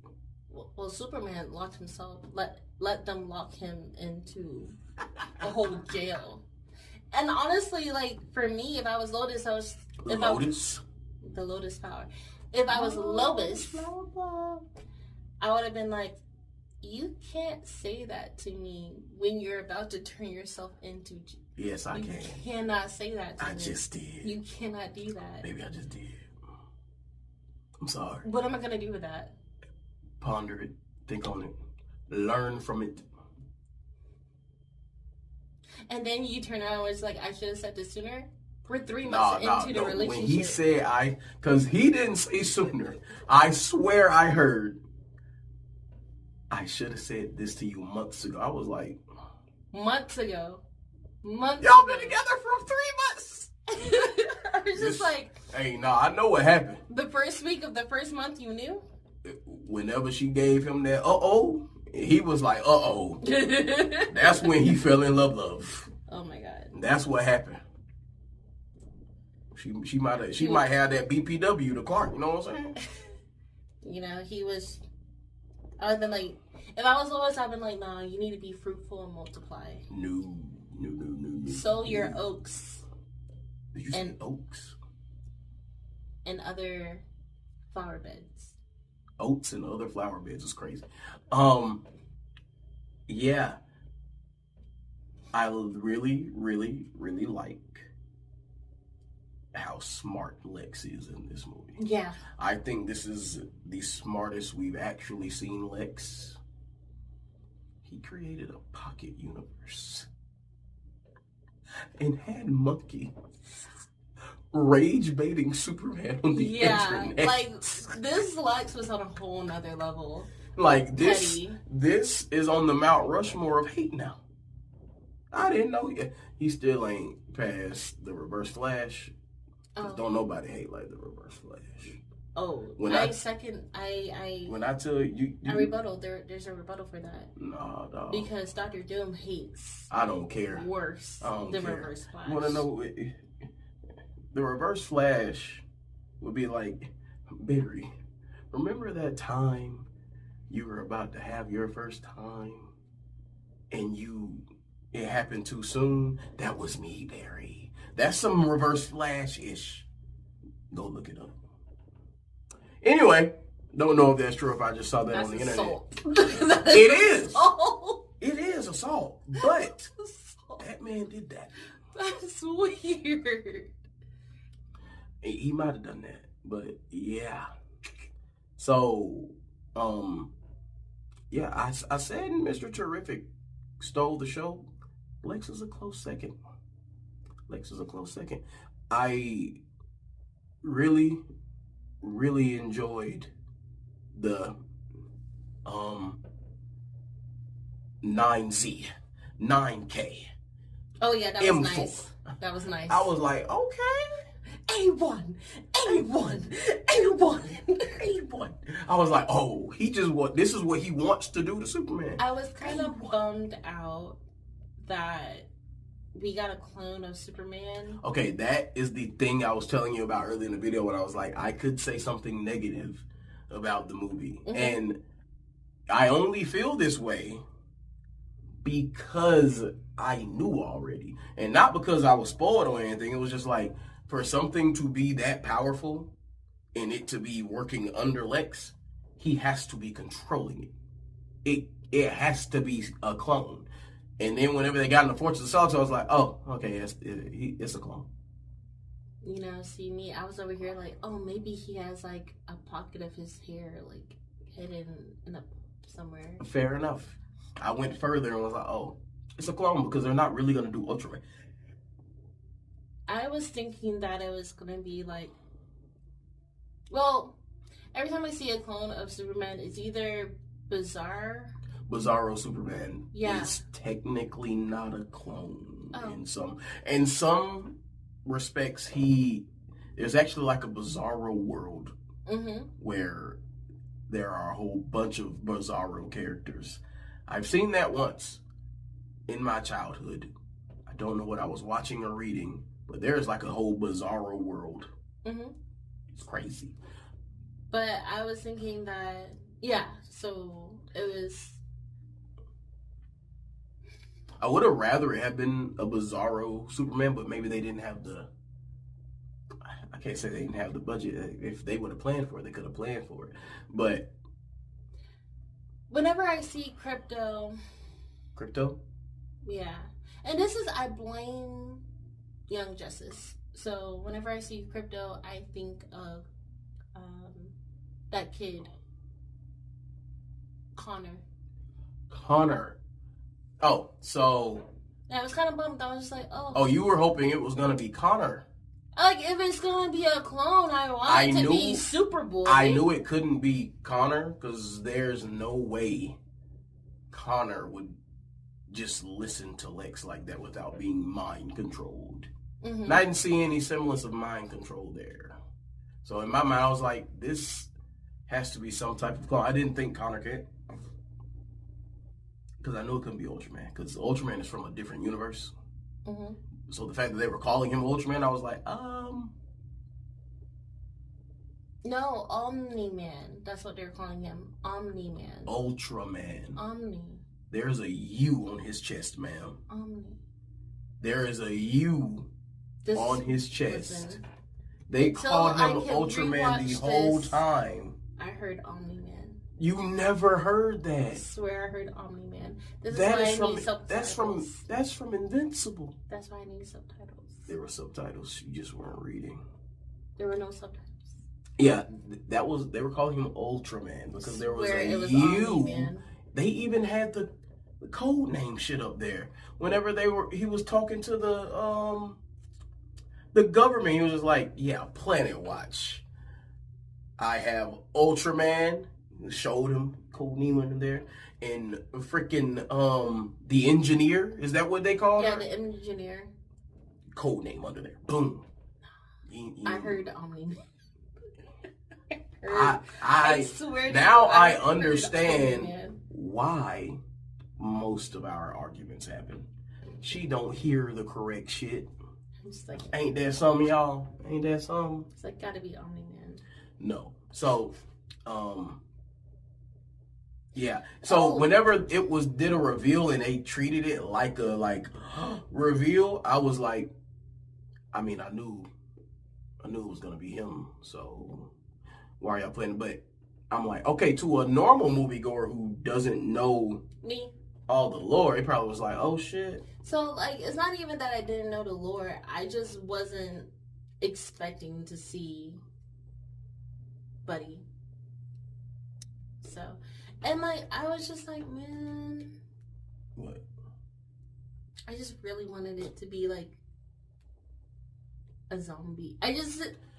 Well, Superman locked himself. Let them lock him into a whole jail. And honestly, like for me, if I was Lotus, the Lotus power. If I was Lois, I would have been like, you can't say that to me when you're about to turn yourself into. Yes, I can. You cannot say that to me. I just did. You cannot do that. Maybe I just did. I'm sorry. What am I going to do with that? Ponder it. Think on it. Learn from it. And then you turn around and was like, I should have said this sooner. We're 3 months into the relationship. When he said because he didn't say sooner. I swear I heard, I should have said this to you months ago. I was like, months ago. Y'all been together for 3 months. I was just like, hey, I know what happened. The first week of the first month, you knew? Whenever she gave him that he was like, That's when he fell in love. Oh my God. That's what happened. She might have that BPW, the car, you know what I'm saying? You know, I would have been like, if I was Lois, I'd been like, nah, you need to be fruitful and multiply. No. Sow your oaks. Did you say oaks? And other flower beds. Oats and other flower beds is crazy. Yeah. I really, really, really like how smart Lex is in this movie. Yeah. I think this is the smartest we've actually seen Lex. He created a pocket universe and had Monkey rage baiting Superman on the internet. Like this Lex was on a whole nother level. Like this is on the Mount Rushmore of hate now. I didn't know he still ain't past the Reverse Flash. Don't nobody hate like the Reverse Flash. Oh, when I tell you, a rebuttal. There's a rebuttal for that. No, dog. Because Dr. Doom hates. I don't care. Worse than Reverse Flash. You want to know? The Reverse Flash would be like, Barry, remember that time you were about to have your first time, and it happened too soon? That was me, Barry. That's some Reverse Flash-ish. Go look it up. Anyway, don't know if that's true, if I just saw that on the assault. Internet. It is. Assault. It is assault. But that man did that. That's weird. He might have done that. But yeah. So, yeah, I said Mr. Terrific stole the show. Lex is a close second. I really, really enjoyed the 9Z. 9K. Oh yeah, that was M4. nice. That was nice. I was like, okay. A1, A1, A1, A1. I was like, oh, this is what he wants to do to Superman. I was kind of bummed out that we got a clone of Superman. Okay, that is the thing I was telling you about earlier in the video when I was like, I could say something negative about the movie. Mm-hmm. And I only feel this way because I knew already. And not because I was spoiled or anything. It was just like, for something to be that powerful and it to be working under Lex, he has to be controlling it. It has to be a clone. And then whenever they got in the Fortress of Solitude, I was like, oh, okay, it's a clone. You know, see me, I was over here like, oh, maybe he has like a pocket of his hair like hidden in a somewhere. Fair enough. I went further and was like, oh, it's a clone because they're not really going to do Ultraman. I was thinking that it was going to be like, well, every time I see a clone of Superman, it's either Bizarro Superman is technically not a clone in some respects. There's actually like a Bizarro world where there are a whole bunch of Bizarro characters. I've seen that once in my childhood. I don't know what I was watching or reading, but there's like a whole Bizarro world. It's crazy. But I was thinking that, so it was... I would have rather it have been a Bizarro Superman, but maybe they didn't have I can't say they didn't have the budget. If they would have planned for it, they could have planned for it. But whenever I see Crypto? Yeah. And I blame Young Justice. So whenever I see Crypto, I think of that kid, Connor. Oh, so... I was kind of bummed. I was just like, oh. Oh, you were hoping it was going to be Connor. Like, if it's going to be a clone, I want it to be Superboy. I knew it couldn't be Connor, because there's no way Connor would just listen to Lex like that without being mind-controlled. And I didn't see any semblance of mind control there. So in my mind, I was like, this has to be some type of clone. I didn't think Connor could. Because I knew it couldn't be Ultraman. Because Ultraman is from a different universe. So the fact that they were calling him Ultraman, I was like, No, Omni-Man. That's what they're calling him. Omni-Man. Ultraman. Omni. There's a U on his chest, ma'am. Omni. There is a U on his chest. Listen, they called him Ultraman the whole time. I heard Omni-Man. You never heard that. I swear I heard Omni-Man. That's from Invincible. That's why I need subtitles. There were subtitles. You just weren't reading. There were no subtitles. Yeah, they were calling him Ultraman because there was a U. They even had the code name shit up there. Whenever he was talking to the government, he was just like, yeah, Planet Watch. I have Ultraman. Showed him code name under there. And freaking the engineer. Is that what they call her? Yeah, the engineer. Code name under there. Boom. I heard Omni-Man. I swear now I understand why most of our arguments happen. She don't hear the correct shit. Like, ain't that something, y'all? Ain't that something? It's like gotta be Omni-Man. No. So, yeah. So whenever it did a reveal and they treated it like a reveal, I was like, I mean, I knew it was gonna be him. So why are y'all playing? But I'm like, okay, to a normal moviegoer who doesn't know all the lore, it probably was like, oh shit. So like, it's not even that I didn't know the lore. I just wasn't expecting to see Buddy. So, and like, I was just like, man. What? I just really wanted it to be like a zombie. I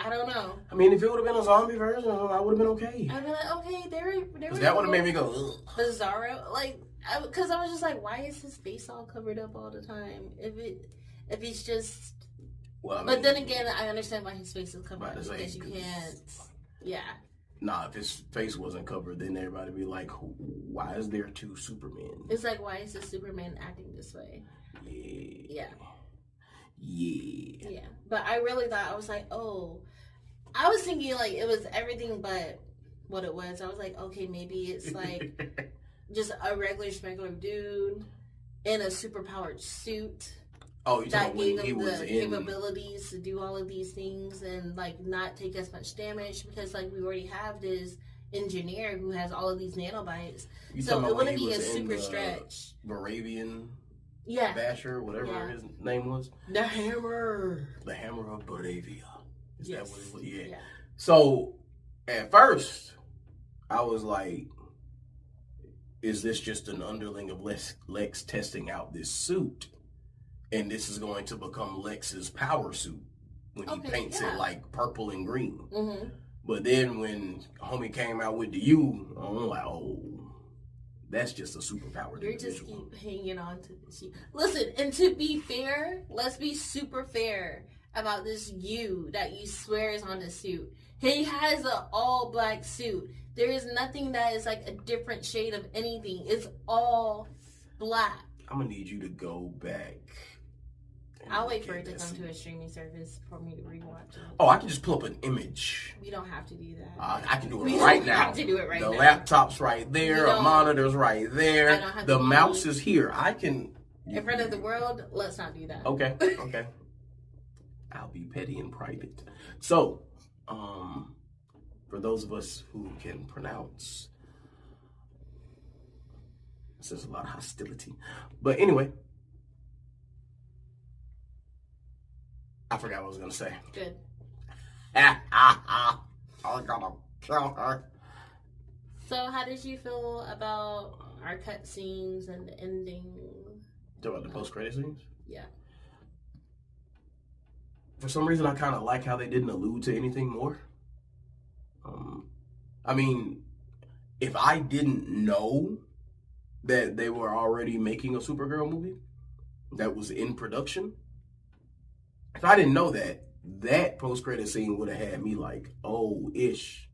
don't know. I mean, if it would have been a zombie version, I would have been okay. I'd be like, okay, there. That would have made me go, ugh. Bizarro. Like, Because I was just like, why is his face all covered up all the time? If he's just... Well, but then again, I understand why his face is covered up, because you can't... Yeah. Nah, if his face wasn't covered, then everybody would be like, why is there two Supermen? It's like, why is this Superman acting this way? Yeah. Yeah. But I really thought, I was like, oh... I was thinking, like, it was everything but what it was. I was like, okay, maybe it's, like, just a regular dude in a superpowered suit. Oh, you that gave him the capabilities to do all of these things and, like, not take as much damage because, like, we already have this engineer who has all of these nanobites. So it wouldn't be a super stretch. Moravian Basher, whatever his name was. The Hammer. The Hammer of Bravia. Is that what it was? Yeah. Yeah. So, at first, I was like, is this just an underling of Lex testing out this suit? And this is going to become Lex's power suit when he paints it like purple and green. Mm-hmm. But then when homie came out with the U, I'm like, oh, that's just a superpower. You just keep hanging on to this U. Listen, and to be fair, let's be super fair about this U that you swear is on the suit. He has an all black suit. There is nothing that is like a different shade of anything. It's all black. I'm gonna need you to go back. I'll wait for it to come to a streaming service for me to rewatch it. Oh, I can just pull up an image. We don't have to do that. I can do it right now. Have to do it right now. The laptop's right there. A monitor's right there. The mouse is here. I can. In front of the world, let's not do that. Okay. Okay. I'll be petty in private. So, for those of us who can pronounce, there's a lot of hostility. But anyway, I forgot what I was going to say. Good. I was going to kill her. So, how did you feel about our cutscenes and the ending? Talk about the post-credit scenes? Yeah. For some reason, I kind of like how they didn't allude to anything more. I mean, if I didn't know that they were already making a Supergirl movie that was in production, if I didn't know that, that post-credit scene would have had me like, oh, ish.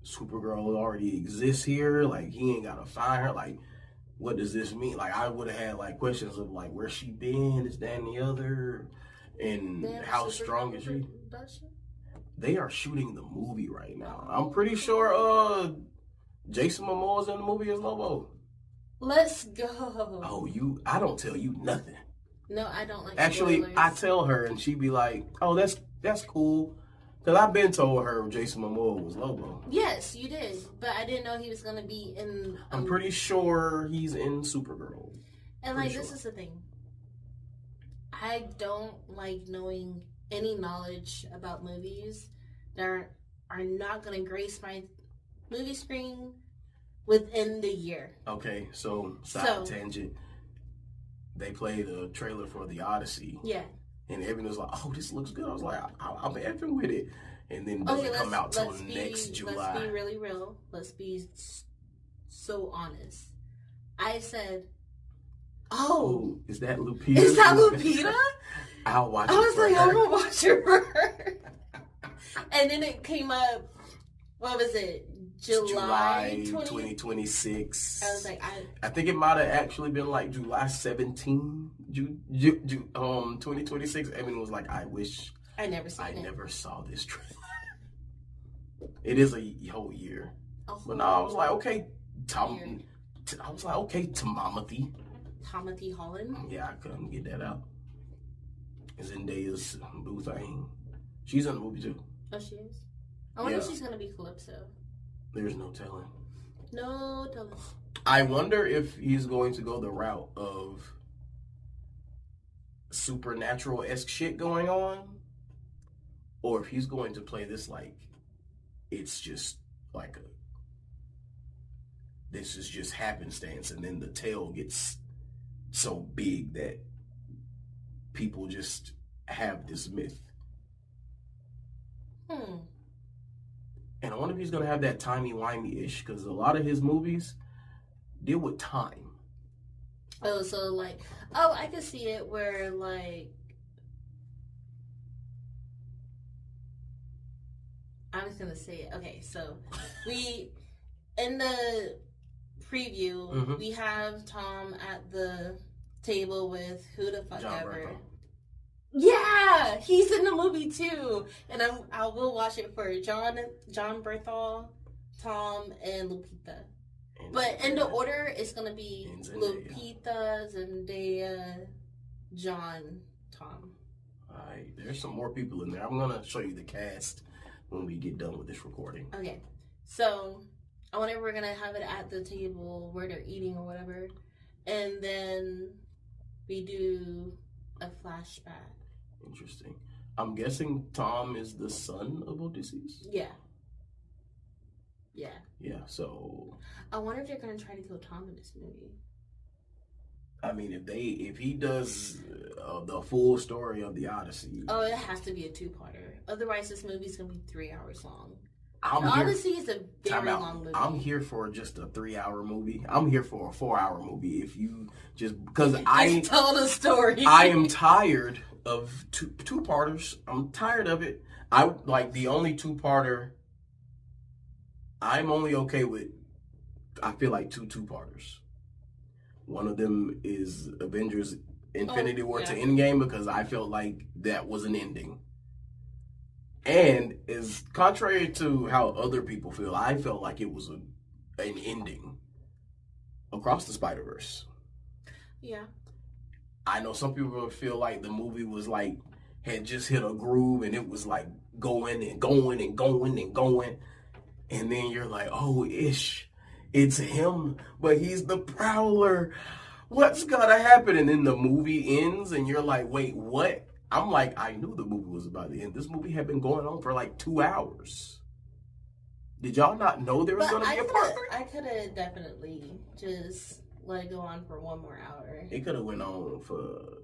Supergirl already exists here. Like, he ain't got to find her. Like, what does this mean? Like, I would have had, like, questions of, like, where's she been? Is that and the other? And how strong is she? They are shooting the movie right now. I'm pretty sure Jason Momoa's in the movie as Lobo. Let's go. Oh, I don't tell you nothing. No, I don't like Actually, spoilers. I tell her and she be like, oh, that's cool. Because I've been told her Jason Momoa was Lobo. Yes, you did. But I didn't know he was going to be in... I'm pretty sure he's in Supergirl. And, like, this is the thing. I don't like knowing any knowledge about movies that are not going to grace my movie screen within the year. Okay, so side tangent. They played a trailer for The Odyssey. Yeah. And everyone was like, oh, this looks good. I was like, I'm effing with it. And then it doesn't come out till next July. Let's be really real. Let's be so honest. I said, oh. Is that Lupita? Is that Lupita? I'll watch it. I was like, I'm going to watch it for her. And then it came up, what was it? July 2026. I was like, I think it might have actually been like July 17, 2026. Evan was like, I wish I never saw this trailer. It is a whole year. But no, I was like, okay, Timothy. Timothy Holland? Yeah, I couldn't get that out. Zendaya's boo thing. She's in the movie too. Oh, she is? I wonder if she's going to be Calypso. There's no telling. No telling. I wonder if he's going to go the route of supernatural-esque shit going on, or if he's going to play this like it's just like this is just happenstance, and then the tale gets so big that people just have this myth. And I wonder if he's going to have that timey-wimey-ish, because a lot of his movies, deal with time. Oh, so like, oh, I can see it where like, I was gonna say it. Okay, so we in the preview we have Tom at the table with who the fuck John ever. Berthold. Yeah, he's in the movie too, and I will watch it for John Berthal, Tom, and Lupita. But in the order, it's gonna be Lupita, Zendaya, John, Tom. Alright, there's some more people in there. I'm gonna show you the cast when we get done with this recording. Okay, so I wonder we're gonna have it at the table where they're eating or whatever, and then we do a flashback. Interesting. I'm guessing Tom is the son of Odysseus? Yeah. Yeah. Yeah, so... I wonder if they're going to try to kill Tom in this movie. I mean, if he does the full story of the Odyssey... Oh, it has to be a two-parter. Otherwise, this movie's going to be 3 hours long. Odyssey is a very long movie. I'm here for just a 3-hour movie. I'm here for a 4-hour movie. If you because tell the story. I am tired of two-parters. I'm tired of it. I like the only two-parter. I'm only okay with. I feel like two-parters. One of them is Avengers: Infinity War to Endgame because I felt like that was an ending. And is contrary to how other people feel, I felt like it was an ending across the Spider-Verse. Yeah. I know some people feel like the movie was like, had just hit a groove and it was like going and going and going and going. And then you're like, oh, it's him, but he's the Prowler. What's gonna happen? And then the movie ends and you're like, wait, what? I'm like, I knew the movie was about to end. This movie had been going on for like 2 hours. Did y'all not know there was going to be a part 3? I could have definitely just let it go on for 1 more hour. It could have went on for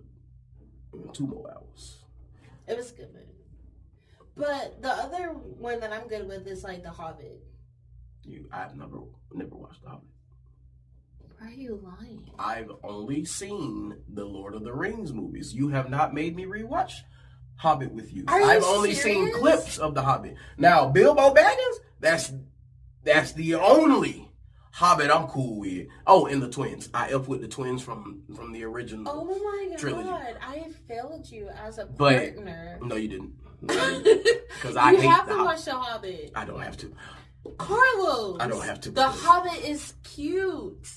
2 more hours. It was good movie. But the other one that I'm good with is like The Hobbit. I've never watched The Hobbit. Why are you lying? I've only seen the Lord of the Rings movies. You have not made me rewatch Hobbit with you. I've only seen clips of The Hobbit. Now, Bilbo Baggins, that's the only Hobbit I'm cool with. Oh, and the twins. I F with the twins from the original trilogy. Oh my god, I failed you as a partner. No, you didn't. Because I hate You have to watch The Hobbit. I don't have to. Carlos! I don't have to. The Hobbit is cute.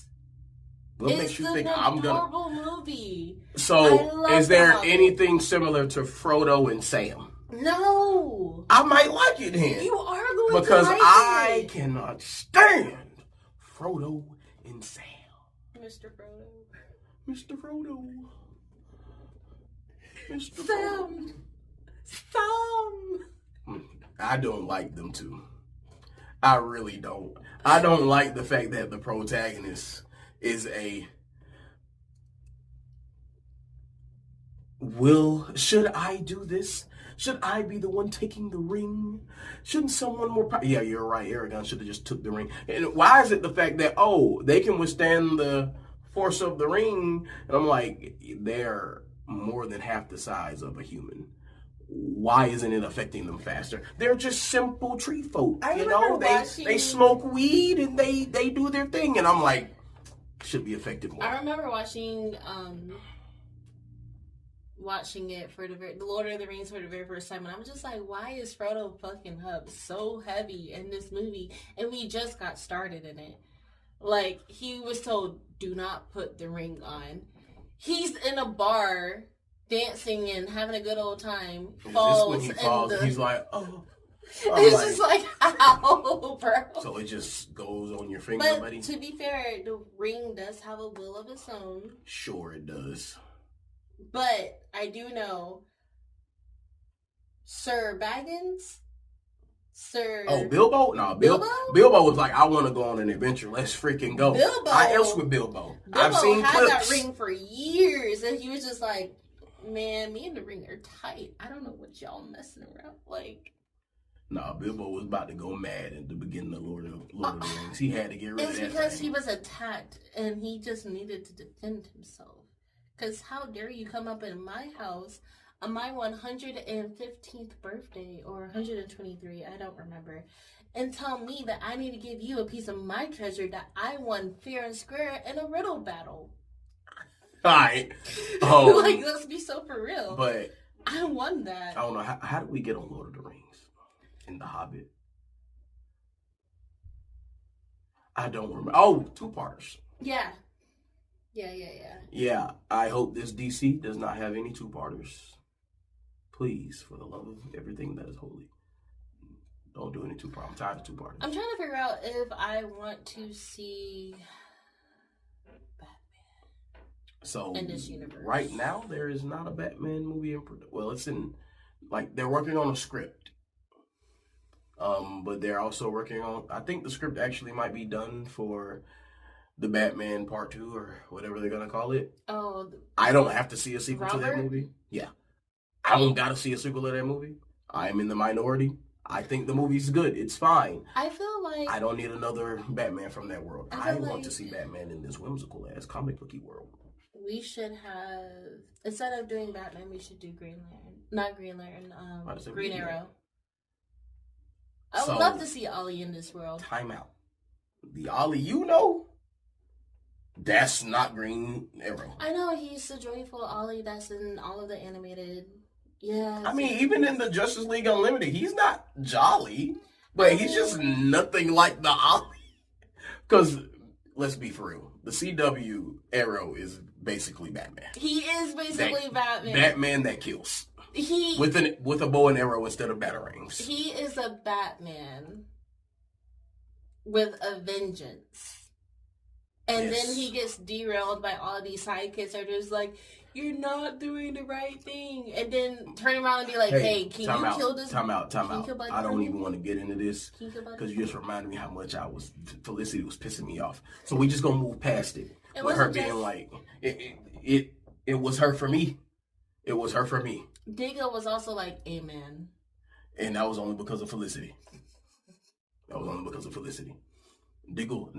What makes you think I'm gonna? It's an adorable movie. So, is there anything similar to Frodo and Sam? No. I might like it then. You are going to like it. Because I cannot stand Frodo and Sam. Mr. Frodo. Mr. Frodo. Mr. Sam. Sam. I don't like them two. I really don't. I don't like the fact that the protagonist is should I do this? Should I be the one taking the ring? Shouldn't someone more yeah, you're right. Aragorn should have just took the ring. And why is it the fact that, they can withstand the force of the ring? And I'm like, they're more than half the size of a human. Why isn't it affecting them faster? They're just simple tree folk. They smoke weed and they do their thing. And I'm like, should be affected more. I remember watching it for the Lord of the Rings for the very first time, and I'm just like, why is Frodo fucking Hub so heavy in this movie? And we just got started in it. Like, he was told, do not put the ring on. He's in a bar dancing and having a good old time. When he falls, he's like, oh. It's just like, ow, bro. So it just goes on your finger, but buddy? To be fair, the ring does have a will of its own. Sure it does. But I do know Sir Baggins? Bilbo? No, Bilbo was like, I want to go on an adventure. Let's freaking go. Bilbo. I else with Bilbo. I've seen had clips. That ring for years, and he was just like, man, me and the ring are tight. I don't know what y'all messing around. Like, Nah, Bilbo was about to go mad at the beginning of Lord of the Rings. He had to get rid of that. It's because thing. he was attacked and he just needed to defend himself. Because how dare you come up in my house on my 115th birthday or 123, I don't remember, and tell me that I need to give you a piece of my treasure that I won fair and square in a riddle battle. All right. Like, let's be so for real. But I won that. I don't know. How did we get on Lord of the Rings in The Hobbit? I don't remember. Oh, 2 parts. Yeah. Yeah, I hope this DC does not have any 2-parters. Please, for the love of everything that is holy, don't do any 2-part. I'm tired of 2-parters. I'm trying to figure out if I want to see Batman. So in this universe. Right now, there is not a Batman movie in production. Well, it's in, like, they're working on a script. But they're also working on, I think the script actually might be done for the Batman Part 2 or whatever they're going to call it. Oh. I don't have to see a sequel to that movie. Yeah. I don't got to see a sequel to that movie. I'm in the minority. I think the movie's good. It's fine. I feel like I don't need another Batman from that world. I want like to see Batman in this whimsical-ass comic booky world. We should have, instead of doing Batman, we should do Green Lantern. Not Green Lantern, Green Arrow. I would love to see Ollie in this world. Time out. The Ollie you know? That's not Green Arrow. I know, he's the joyful Ollie that's in all of the animated. Yeah. I mean, even in the Justice League Unlimited, he's not jolly, but he's just nothing like the Ollie. Because, let's be for real, the CW Arrow is basically Batman. He is basically Batman. Batman that kills. With a bow and arrow instead of batarangs. He is a Batman with a vengeance. And then he gets derailed by all these sidekicks that are just like, you're not doing the right thing. And then turn around and be like, hey, can you kill this? Time out. I don't even want to get into this. Because you just reminded me how much Felicity was pissing me off. So we just going to move past it. With her being like, it was her for me. It was her for me. Digga was also like, amen. And that was only because of Felicity. Diggle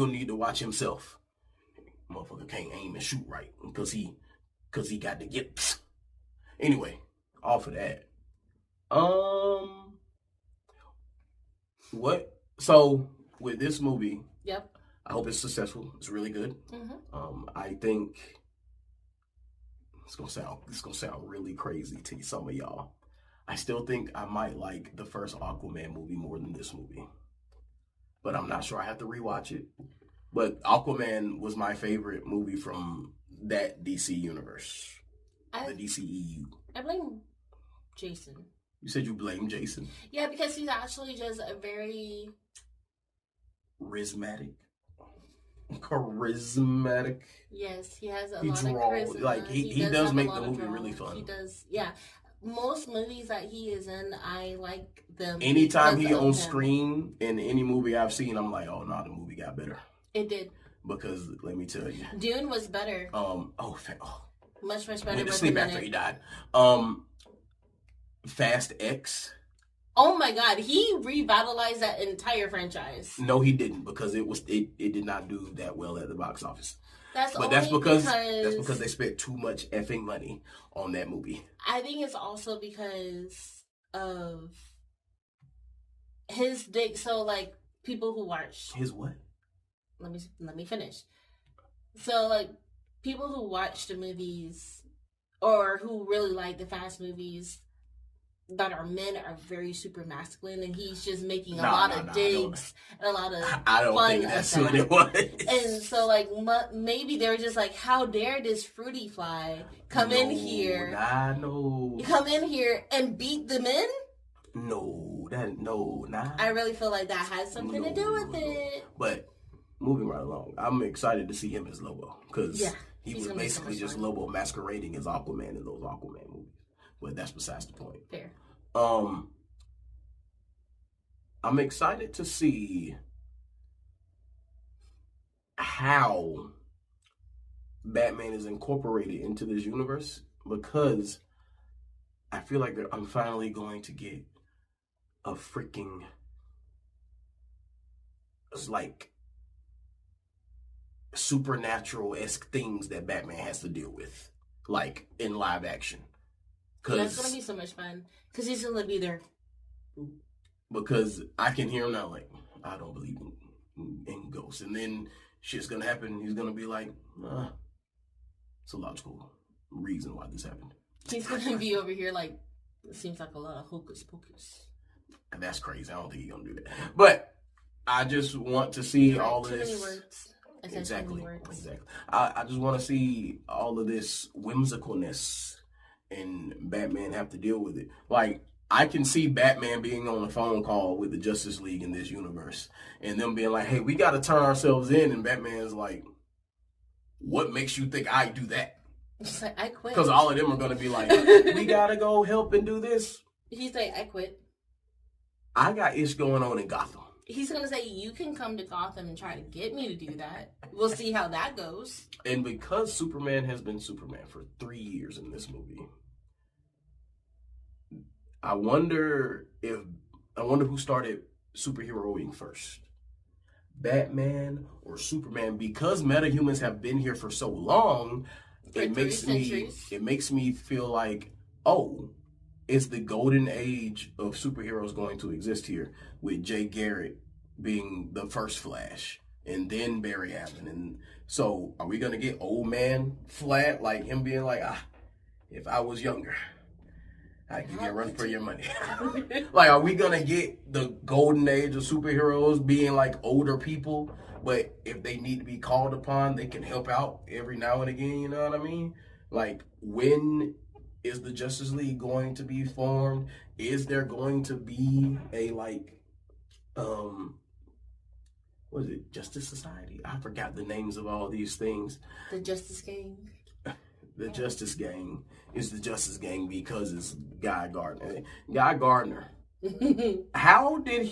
need to watch himself. Motherfucker can't aim and shoot right because he got to get. Anyway, off of that. What? So with this movie, yep. I hope it's successful. It's really good. Mm-hmm. I think it's gonna sound really crazy to some of y'all. I still think I might like the first Aquaman movie more than this movie. But I'm not sure. I have to rewatch it. But Aquaman was my favorite movie from that DC universe. The DCEU. I blame Jason. You said you blame Jason? Yeah, because he's actually just a very... charismatic. Yes, he has a lot of charisma. Like, he does make the movie really fun. He does, yeah. Most movies that he is in, I like them. Anytime he on screen in any movie I've seen, I'm like, oh no, the movie got better. It did. Because let me tell you, Dune was better. Much better. Went to sleep after he died. Fast X. Oh my God, he revitalized that entire franchise. No, he didn't, because it did not do that well at the box office. That's because they spent too much effing money on that movie. I think it's also because of his dick. So, like, people who watch his what? Let me finish. So, like, people who watch the movies or who really like the Fast movies that are men are very super masculine, and he's just making a lot of digs and a lot of I don't fun think that's of what it was. And so, like, maybe they're just like, how dare this fruity fly come in here? Come in here and beat the men? I really feel like that has something to do with it. But moving right along, I'm excited to see him as Lobo, because he was basically just Lobo masquerading as Aquaman in those Aquaman movies. But that's besides the point. Fair. I'm excited to see how Batman is incorporated into this universe, because I feel like I'm finally going to get of freaking, it's like supernatural-esque things that Batman has to deal with, like in live action. That's gonna be so much fun because he's gonna be there. Because I can hear him now, like, I don't believe in ghosts, and then shit's gonna happen. He's gonna be like, it's a logical reason why this happened. He's gonna be over here like, it seems like a lot of hocus pocus. And that's crazy. I don't think he's gonna do that. But I just want to see all of this. Many words. Exactly. I just want to see all of this whimsicalness and Batman have to deal with it. Like, I can see Batman being on a phone call with the Justice League in this universe and them being like, hey, we got to turn ourselves in. And Batman's like, what makes you think I do that? He's like, I quit. Because all of them are going to be like, we got to go help and do this. He's like, I quit. I got ish going on in Gotham. He's going to say, you can come to Gotham and try to get me to do that. We'll see how that goes. And because Superman has been Superman for 3 years in this movie, I wonder who started superheroing first. Batman or Superman, because metahumans have been here for so long, it makes me feel like, oh, it's the golden age of superheroes going to exist here, with Jay Garrick being the first Flash, and then Barry Allen. And so are we going to get old man Flat, like him being like, if I was younger, I'd give you a run for your money. Like, are we going to get the golden age of superheroes being like older people, but if they need to be called upon, they can help out every now and again, you know what I mean? Like, when is the Justice League going to be formed? Is there going to be a, like, what is it, Justice Society? I forgot the names of all these things. The Justice Gang. The Justice Gang is the Justice Gang because it's Guy Gardner. Guy Gardner. How does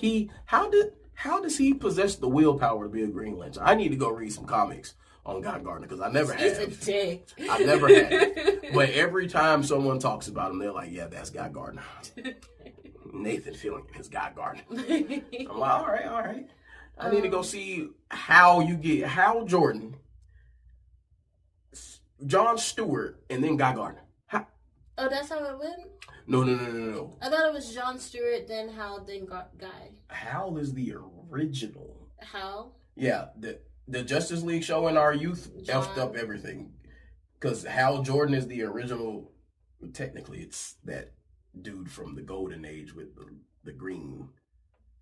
he possess the willpower to be a Green Lantern? I need to go read some comics on Guy Gardner because I never have. He's a dick. I never have. But every time someone talks about him, they're like, yeah, that's Guy Gardner. Nathan Fillion is Guy Gardner. I'm like, all right. I need to go see how you get Hal Jordan, John Stewart, and then Guy Gardner. Oh, that's how it went? No. I thought it was John Stewart, then Hal, then Guy. Hal is the original. Hal? Yeah, the Justice League show in our youth effed up everything. Because Hal Jordan is the original. Technically, it's that dude from the Golden Age with the green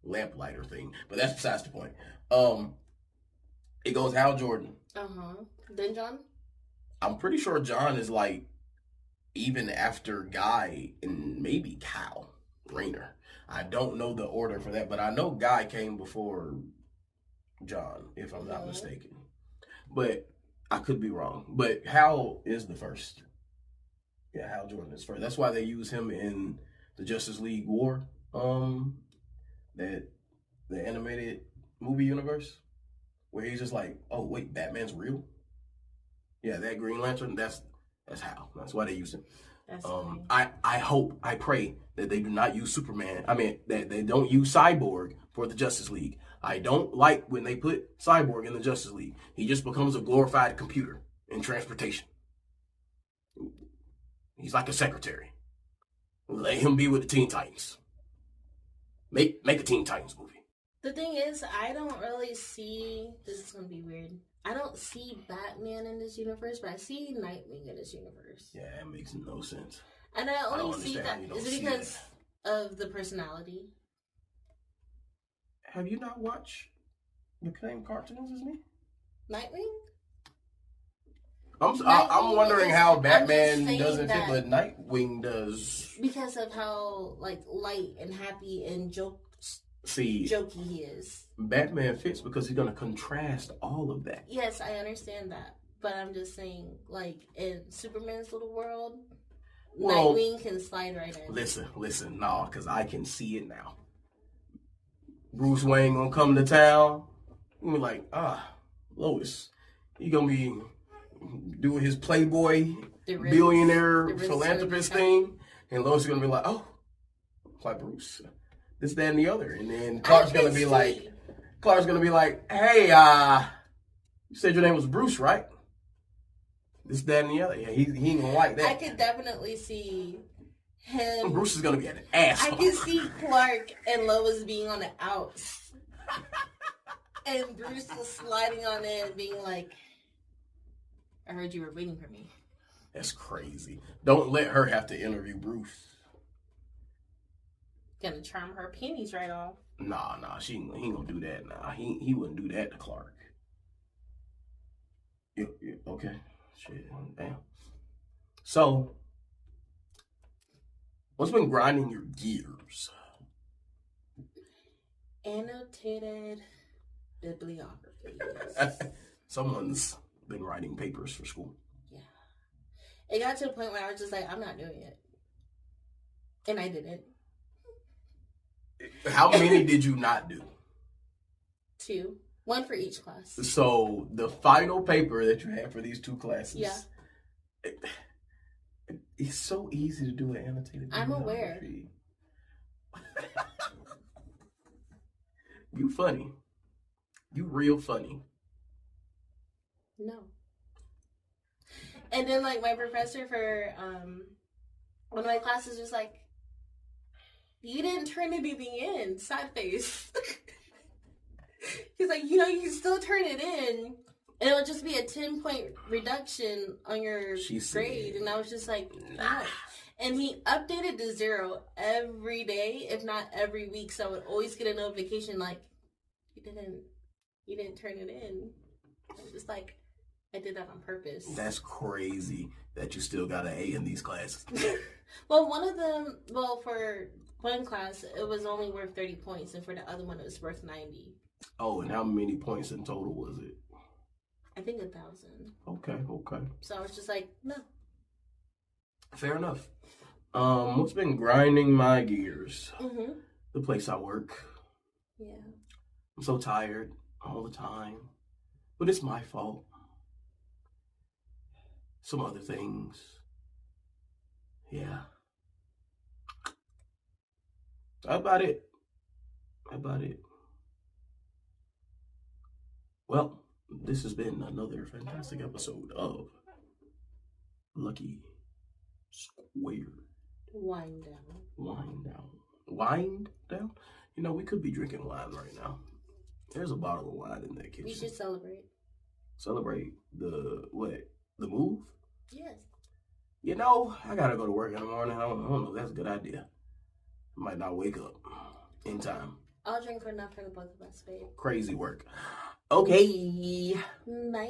lamplighter thing. But that's besides the point. It goes Hal Jordan. Then John? I'm pretty sure John is like even after Guy and maybe Kyle Rayner. I don't know the order for that, but I know Guy came before John, if I'm not mistaken. But I could be wrong. But Hal is the first. Yeah, Hal Jordan is first. That's why they use him in the Justice League War, that the animated movie universe, where he's just like, oh wait, Batman's real? Yeah, that Green Lantern, that's Hal. That's why they use him. I pray that they do not use Superman. I mean, that they don't use Cyborg for the Justice League. I don't like when they put Cyborg in the Justice League. He just becomes a glorified computer in transportation. He's like a secretary. Let him be with the Teen Titans. Make a Teen Titans movie. The thing is, I don't really see, this is going to be weird, I don't see Batman in this universe, but I see Nightwing in this universe. Yeah, it makes no sense. And I only see that, is it because of the personality? Have you not watched the same cartoons as me? Nightwing? I'm wondering how Batman doesn't fit, but Nightwing does. Because of how like light and happy and jokey he is. Batman fits because he's gonna contrast all of that. Yes, I understand that, but I'm just saying, like in Superman's little world, Nightwing can slide right in. Listen, no, because I can see it now. Bruce Wayne gonna come to town. We're like, Lois, he gonna be doing his Playboy billionaire philanthropist thing, and Lois is gonna be like, oh, it's like Bruce. this, that, and the other. And then Clark's gonna be like, hey, you said your name was Bruce, right? This, that, and the other. Yeah, he ain't gonna like that. I could definitely see him. Bruce is gonna be an asshole. I can see Clark and Lois being on the outs. And Bruce was sliding on in and being like, I heard you were waiting for me. That's crazy. Don't let her have to interview Bruce. Gonna charm her panties right off. Nah, he ain't gonna do that. Nah, he wouldn't do that to Clark. Yeah, okay. Shit, damn. So, what's been grinding your gears? Annotated bibliography. Someone's been writing papers for school. Yeah. It got to the point where I was just like, I'm not doing it. And I didn't. How many did you not do? 2. 1 for each class. So the final paper that you had for these 2 classes. Yeah. It's so easy to do an annotated. I'm aware. You funny. You real funny. No. And then like my professor for one of my classes was like, you didn't turn anything in, sad face. He's like, you can still turn it in. And it'll just be a 10-point reduction on your grade. And I was just like, nah. And he updated to 0 every day, if not every week. So I would always get a notification like, you didn't turn it in. I was just like, I did that on purpose. That's crazy that you still got an A in these classes. Well, for one class, it was only worth 30 points. And for the other one, it was worth 90. Oh, and how many points in total was it? I think 1,000. Okay. So I was just like, no. Fair enough. What's been grinding my gears? Mm-hmm. The place I work. Yeah. I'm so tired all the time. But it's my fault. Some other things. Yeah. How about it? Well, this has been another fantastic episode of Luckie Squared. Wind down? We could be drinking wine right now. There's a bottle of wine in that kitchen. We should celebrate. Celebrate the what? The move? Yes. I gotta go to work in the morning. I don't know if that's a good idea. I might not wake up in time. I'll drink enough for the both of us, babe. Crazy work. Okay. Bye.